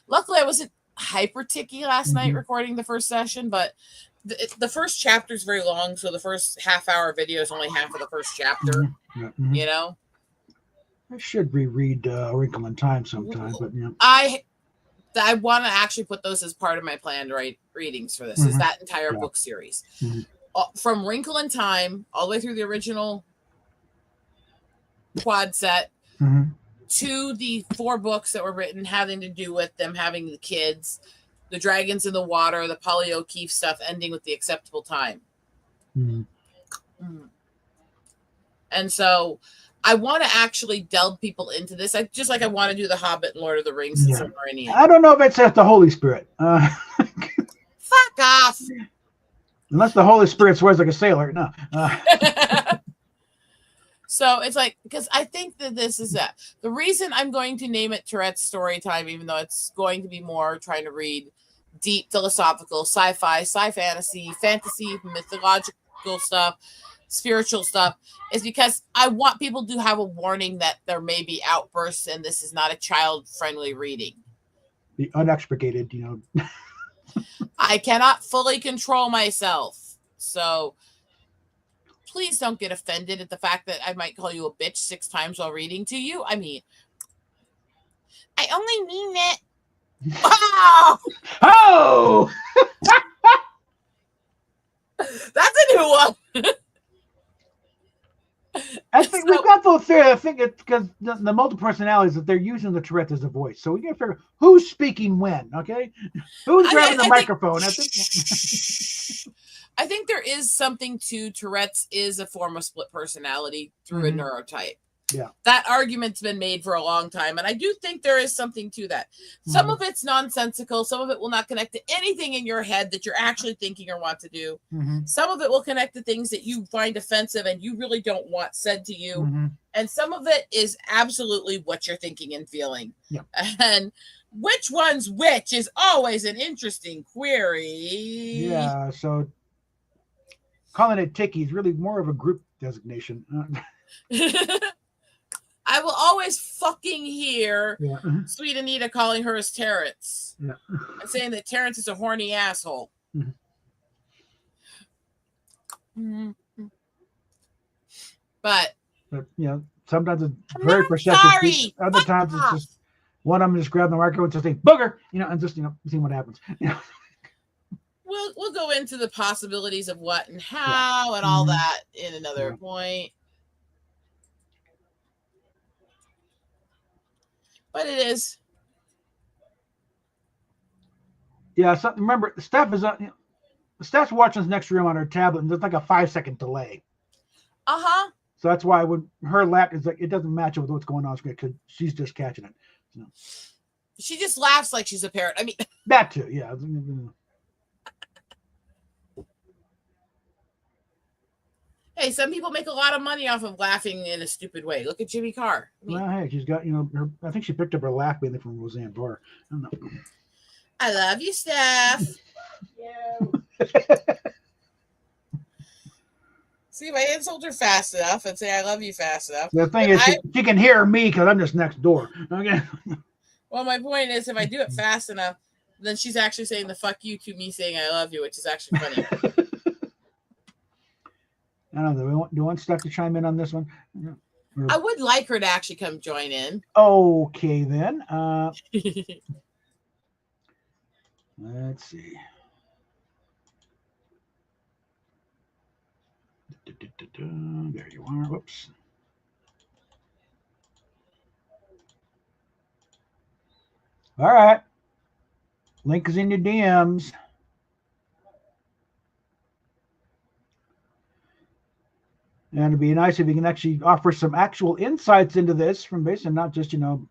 Luckily, I wasn't hyper ticky last night recording the first session, but the first chapter is very long, so the first half-hour video is only half of the first chapter. You know, I should reread Wrinkle in Time sometime, but yeah. I want to actually put those as part of my planned readings for this. Is that entire book series from Wrinkle in Time all the way through the original quad set to the 4 books that were written having to do with them having the kids, the dragons in the water, the Polly O'Keefe stuff, ending with the acceptable time. And so I want to actually delve people into this. I just like I want to do the Hobbit and Lord of the Rings and Silmarillion. I don't know if it's at the Holy Spirit. Fuck off. Unless the Holy Spirit swears like a sailor. No. So it's like, because I think that this is that. The reason I'm going to name it Tourette's Story Time, even though it's going to be more trying to read deep philosophical, sci-fi, fantasy, mythological stuff, spiritual stuff, is because I want people to have a warning that there may be outbursts and this is not a child-friendly reading. The unexpurgated, I cannot fully control myself. So please don't get offended at the fact that I might call you a bitch 6 times while reading to you. I mean, I only mean it. Oh! Oh! That's a new one. I think we've got those there. I think it's because the multiple personalities that they're using the Tourette as a voice. So we got to figure who's speaking when, okay? Who's grabbing the microphone? I think there is something to Tourette's is a form of split personality through a neurotype. Yeah. That argument's been made for a long time. And I do think there is something to that. Some of it's nonsensical. Some of it will not connect to anything in your head that you're actually thinking or want to do. Some of it will connect to things that you find offensive and you really don't want said to you. And some of it is absolutely what you're thinking and feeling. Yeah. And which one's which is always an interesting query. Yeah. So calling it ticky is really more of a group designation. I will always fucking hear Sweet Anita calling her as Terrence and saying that Terrence is a horny asshole. But sometimes it's very perceptive. Other times it's just one of them just grabbing the microphone and just say booger, and just seeing what happens. We'll go into the possibilities of what and how and all that in another point. But it is. Yeah. So remember, the staff is the staff's watching this next room on her tablet, and there's like a 5-second delay. So that's why when her lap is like, it doesn't match up with what's going on because she's just catching it. She just laughs like she's a parrot. I mean, that too. Yeah. Hey, some people make a lot of money off of laughing in a stupid way. Look at Jimmy Carr. Well, hey, she's got, her. I think she picked up her laugh bathing from Roseanne Barr. I don't know. I love you, Steph. See, if I insult her fast enough and say I love you fast enough. The thing is, she can hear me because I'm just next door. Okay. Well, my point is, if I do it fast enough, then she's actually saying the fuck you to me saying I love you, which is actually funny. I don't know. Do you want Steph to chime in on this one? I would like her to actually come join in. Okay, then. Let's see. There you are. Whoops. All right. Link is in your DMs. And it'd be nice if you can actually offer some actual insights into this from base and not just, turn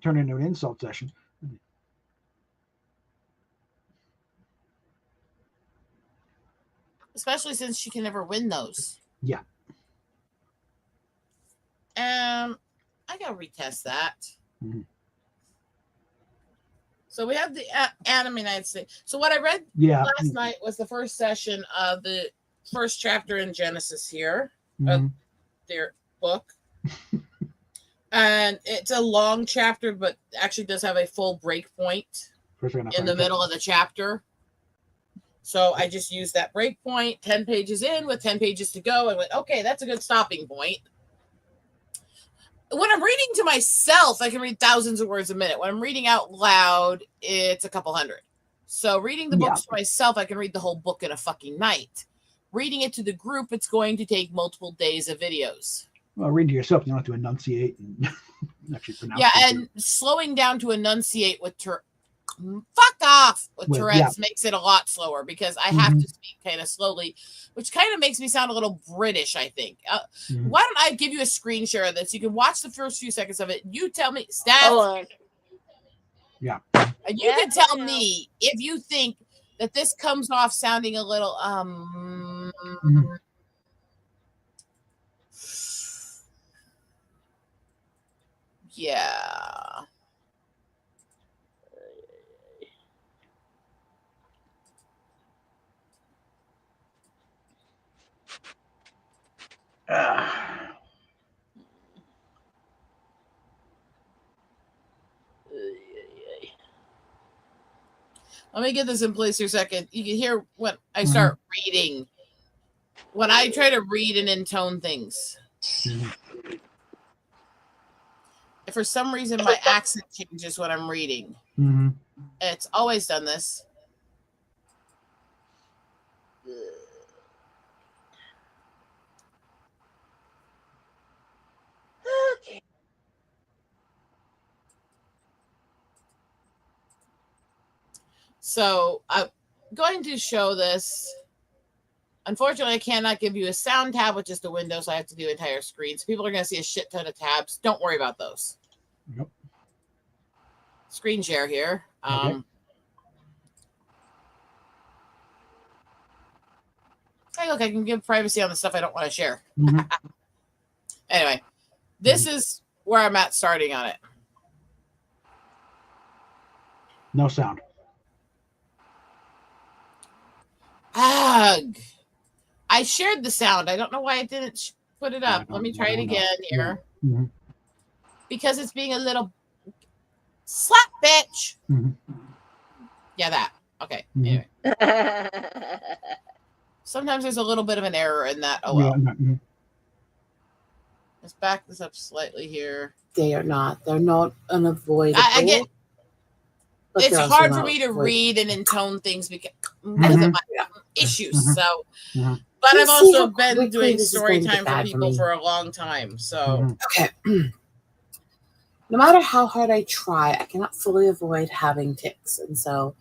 into an insult session. Especially since she can never win those. Yeah. I gotta retest that. So we have the Anime United States. So what I read last night was the first session of the first chapter in Genesis here of their book. And it's a long chapter, but actually does have a full break point in the middle of the chapter. So I just used that break point, 10 pages in with 10 pages to go. I went, okay, that's a good stopping point. When I'm reading to myself, I can read thousands of words a minute. When I'm reading out loud, it's a couple hundred. So reading the books to myself, I can read the whole book in a fucking night. Reading it to the group, it's going to take multiple days of videos. Well, read to yourself. You don't have to enunciate and actually pronounce. Yeah, and slowing down to enunciate with fuck off with Tourette's makes it a lot slower because I have to speak kind of slowly, which kind of makes me sound a little British, I think. Why don't I give you a screen share of this? You can watch the first few seconds of it. You tell me, Steph. Yeah. And you can tell me if you think that this comes off sounding a little yeah. Let me get this in place for a second. You can hear when I start reading. When I try to read and intone things. If for some reason my accent changes when I'm reading. It's always done this. Okay. So I'm going to show this. Unfortunately, I cannot give you a sound tab with just a window, so I have to do entire screens. People are going to see a shit ton of tabs. Don't worry about those. Nope. Screen share here. Okay. Hey, look, I can give privacy on the stuff I don't want to share. Anyway, this is where I'm at starting on it. No sound. Ugh. I shared the sound. I don't know why it didn't put it up. Let me try it again here. Because it's being a little slap bitch. Yeah, that. Okay. Anyway. Sometimes there's a little bit of an error in that. Oh, well. Let's back this up slightly here. They're not unavoidable. I get it's hard for me to read and intone things because of my issues. So, but I've also been doing story time for people for a long time. So, okay. No matter how hard I try, I cannot fully avoid having tics. And so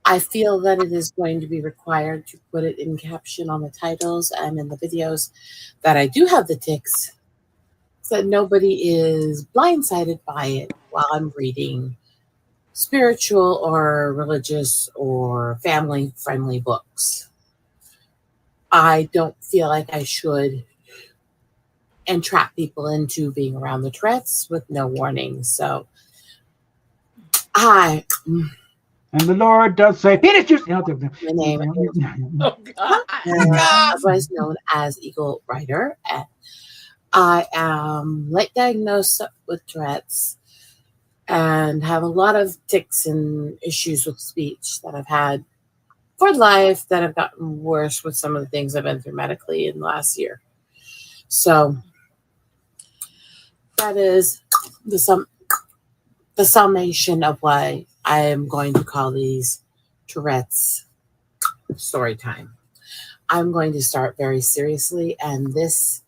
I feel that it is going to be required to put it in caption on the titles and in the videos that I do have the tics so that nobody is blindsided by it while I'm reading spiritual or religious or family-friendly books. I don't feel like I should entrap people into being around the Tourette's with no warning. So and the Lord does say, penis juice. My name is was known as Eagle Rider. I am late diagnosed with Tourette's and have a lot of tics and issues with speech that I've had for life that have gotten worse with some of the things I've been through medically in the last year. So that is the summation of why I am going to call these Tourette's story time. I'm going to start very seriously, and this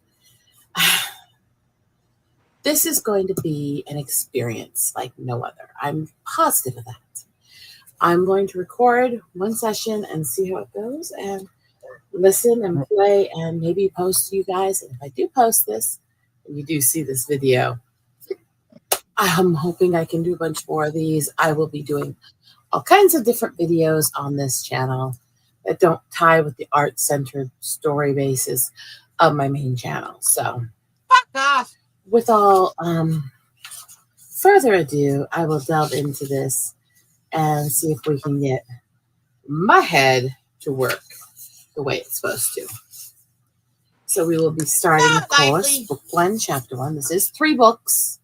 is going to be an experience like no other. I'm positive of that. I'm going to record one session and see how it goes and listen and play and maybe post to you guys. And if I do post this and you do see this video, I'm hoping I can do a bunch more of these. I will be doing all kinds of different videos on this channel that don't tie with the art-centered story basis of my main channel. So, fuck off. With all further ado, I will delve into this and see if we can get my head to work the way it's supposed to. So we will be starting, of course, book 1, chapter 1. This is 3 books.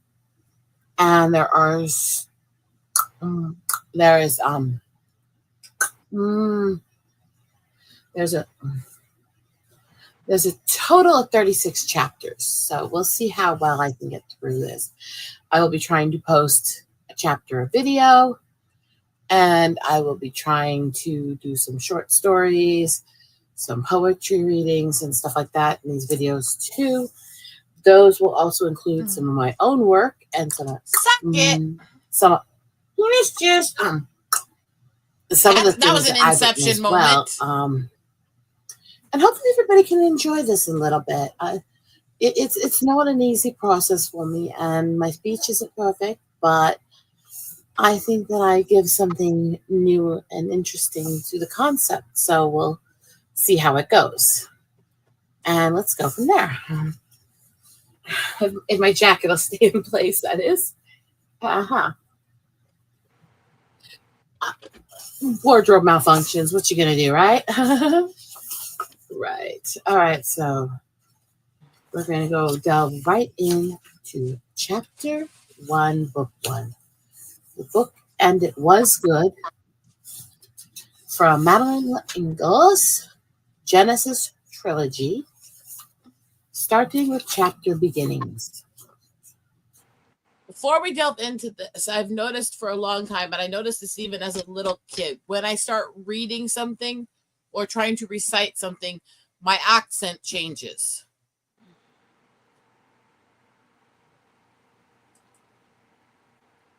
And there is there's a total of 36 chapters. So we'll see how well I can get through this. I will be trying to post a chapter of video, and I will be trying to do some short stories, some poetry readings and stuff like that in these videos too. Those will also include some of my own work and some of the things that was an that I've written Inception as well. moment. And hopefully everybody can enjoy this a little bit. It's not an easy process for me, and my speech isn't perfect, but I think that I give something new and interesting to the concept. So we'll see how it goes. And let's go from there. If my jacket will stay in place, that is. Wardrobe malfunctions. What you gonna do, right? Right. All right. So we're gonna go delve right into chapter 1, book 1. The book "And It Was Good" from Madeline Ingles' Genesis trilogy, starting with chapter beginnings. Before we delve into this, I've noticed for a long time, and I noticed this even as a little kid, when I start reading something or trying to recite something, my accent changes.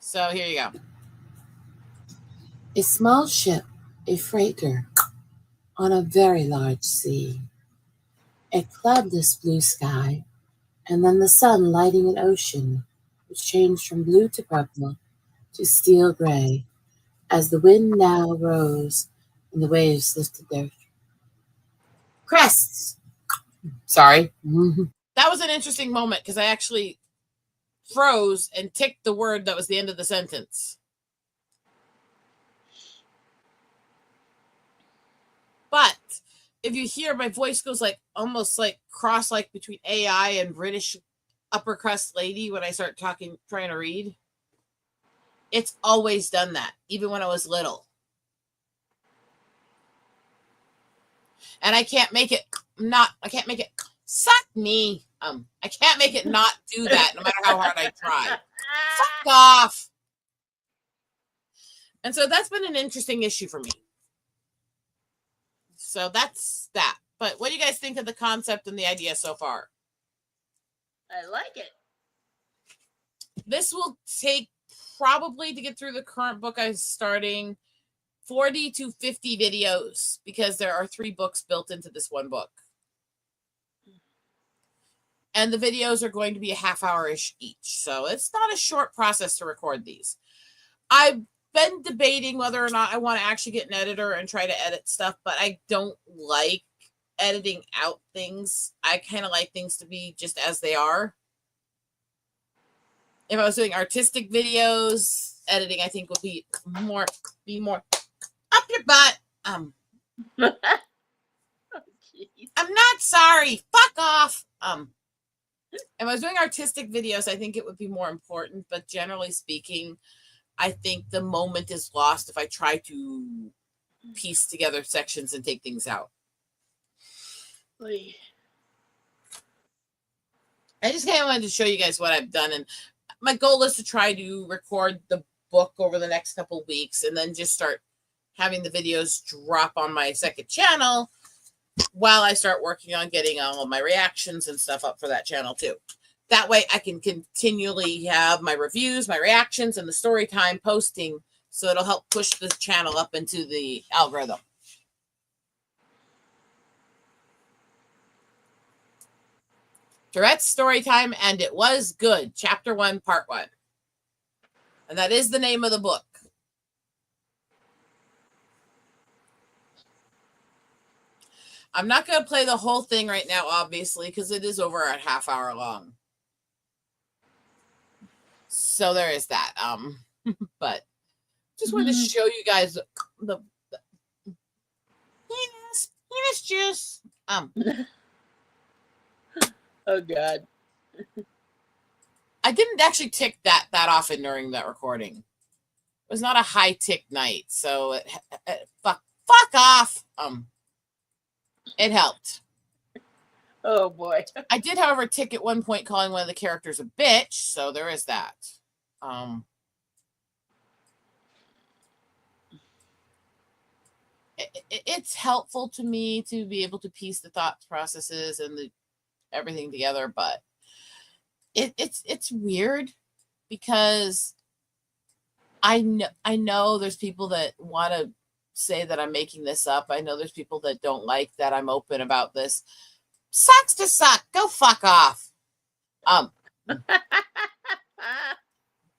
So here you go. A small ship, a freighter, on a very large sea. A cloudless blue sky, and then the sun lighting an ocean, which changed from blue to purple to steel gray, as the wind now rose and the waves lifted their crests. Sorry. That was an interesting moment because I actually froze and ticked the word that was the end of the sentence. But if you hear my voice goes like almost like cross like between AI and British upper crust lady when I start talking, trying to read, it's always done that, even when I was little. And I can't make it suck me. I can't make it not do that no matter how hard I try. Fuck off. And so that's been an interesting issue for me. So that's that. But what do you guys think of the concept and the idea so far? I like it. This will take probably, to get through the current book I'm starting, 40 to 50 videos, because there are 3 books built into this one book. And the videos are going to be a half hour-ish each. So it's not a short process to record these. I've been debating whether or not I want to actually get an editor and try to edit stuff, but I don't like editing out things. I kind of like things to be just as they are. If I was doing artistic videos, editing I think would be more up your butt. I'm not sorry. Fuck off. If I was doing artistic videos, I think it would be more important, but generally speaking, I think the moment is lost if I try to piece together sections and take things out. I just kind of wanted to show you guys what I've done, and my goal is to try to record the book over the next couple weeks and then just start having the videos drop on my second channel while I start working on getting all of my reactions and stuff up for that channel too. That way I can continually have my reviews, my reactions, and the story time posting, so it'll help push the channel up into the algorithm. Tourette's story time, and it was good. Chapter 1, part 1. And that is the name of the book. I'm not going to play the whole thing right now, obviously, because it is over a half hour long. So there is that. But just wanted to show you guys the penis juice. Oh God. I didn't actually tick that often during that recording. It was not a high tick night, so fuck off. It helped. Oh boy. I did, however, tick at one point calling one of the characters a bitch, so there is that. It's helpful to me to be able to piece the thought processes and everything together, but it's weird because I know there's people that want to say that I'm making this up. I know there's people that don't like that I'm open about this. Sucks to suck. Go fuck off.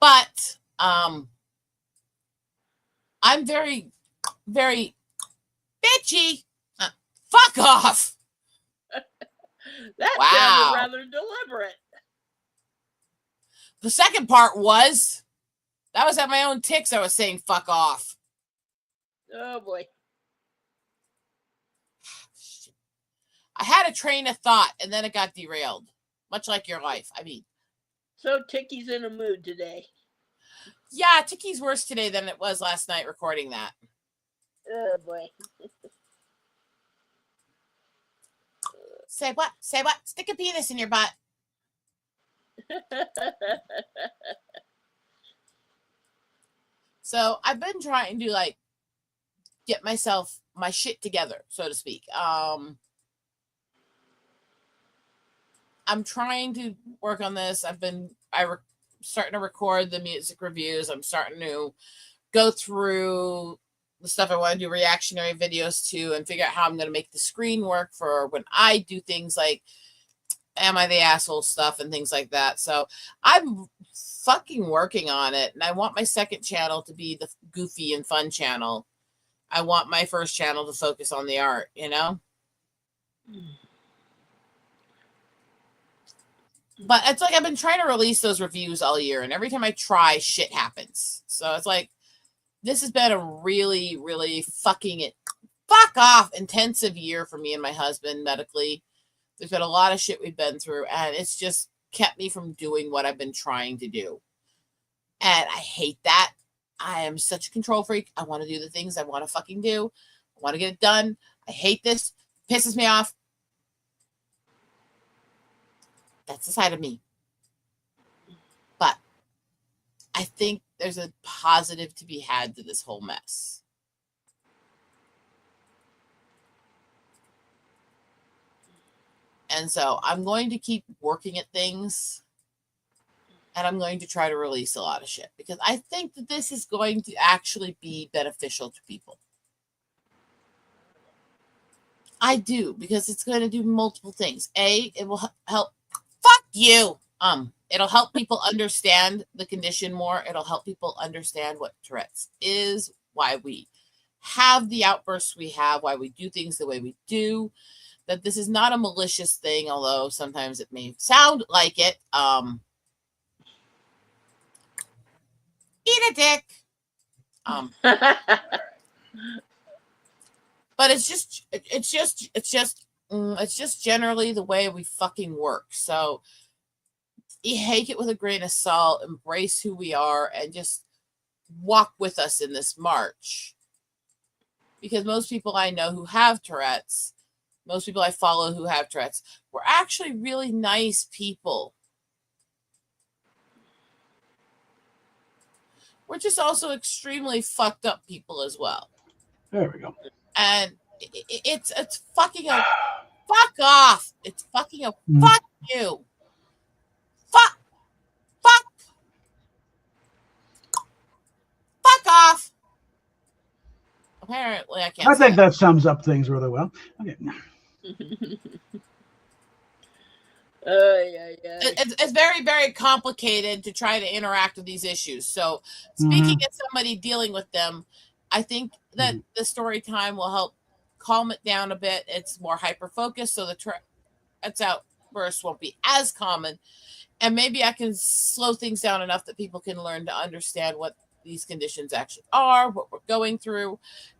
But I'm very, very bitchy. Fuck off. That Wow. sounded rather deliberate. The second part was that was at my own ticks. I was saying fuck off. Oh boy. I had a train of thought and then it got derailed, much like your life. I mean, So Ticky's in a mood today. yeah, Ticky's worse today than it was last night recording that. Oh boy. Say what? Say what? Stick a penis in your butt. So I've been trying to like get my shit together, so to speak. I'm trying to work on this. Starting to record the music reviews. I'm starting to go through the stuff I want to do reactionary videos to and figure out how I'm going to make the screen work for when I do things like Am I the Asshole stuff and things like that. So I'm fucking working on it. And I want my second channel to be the goofy and fun channel. I want my first channel to focus on the art, you know? But it's like I've been trying to release those reviews all year, and every time I try, shit happens. So it's like this has been a really, really fuck off intensive year for me and my husband medically. There's been a lot of shit we've been through, and it's just kept me from doing what I've been trying to do. And I hate that. I am such a control freak. I want to do the things I want to fucking do. I want to get it done. I hate this. It pisses me off. That's the side of me. But I think there's a positive to be had to this whole mess. And so I'm going to keep working at things. And I'm going to try to release a lot of shit. Because I think that this is going to actually be beneficial to people. I do. Because it's going to do multiple things. A, it will help. Fuck you. It'll help people understand the condition more. It'll help people understand what Tourette's is, why we have the outbursts we have, why we do things the way we do, that this is not a malicious thing, although sometimes it may sound like it. Eat a dick. But it's just generally the way we fucking work. So you take it with a grain of salt, embrace who we are, and just walk with us in this march. Because most people I know who have Tourette's, most people I follow who have Tourette's, were actually really nice people. We're just also extremely fucked up people as well. There we go. And it's fucking a fuck off. It's fucking a fuck you. Fuck off. Apparently, I can't. I think that sums up things really well. Okay. It's very, very complicated to try to interact with these issues. So, speaking as somebody dealing with them, I think that the story time will help calm it down a bit. It's more hyper focused, so the Tourette's outbursts won't be as common. And maybe I can slow things down enough that people can learn to understand what these conditions actually are, what we're going through,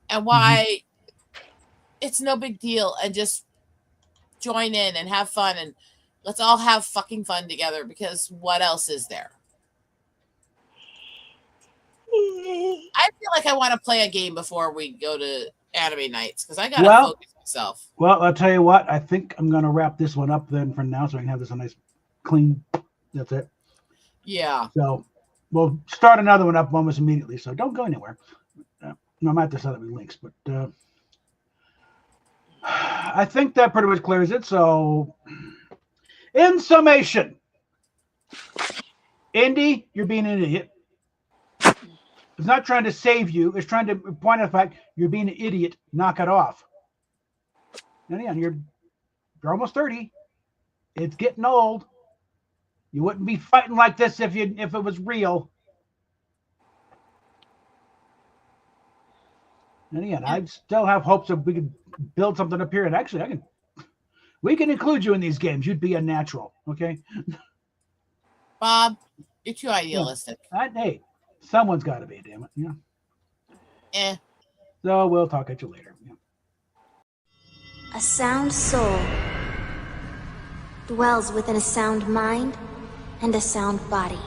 and why it's no big deal, and just join in and have fun and Let's all have fucking fun together, because what else is there? I feel like I want to play a game before we go to anime nights, because I gotta focus myself. Well, I'll tell you what. I think I'm gonna wrap this one up then for now, so I can have this a nice, clean. That's it. Yeah. So we'll start another one up almost immediately. So don't go anywhere. No, I might have to set up links, but I think that pretty much clears it. So, in summation, Indy, you're being an idiot. It's not trying to save you. It's trying to point out the fact you're being an idiot. Knock it off. And yeah, you're almost 30. It's getting old. You wouldn't be fighting like this if it was real. And again, I still have hopes that we can build something up here. And actually, we can include you in these games. You'd be a natural, okay? Bob, you're too idealistic. Hey, someone's got to be, damn it. Yeah. So we'll talk at you later. Yeah. A sound soul dwells within a sound mind and a sound body.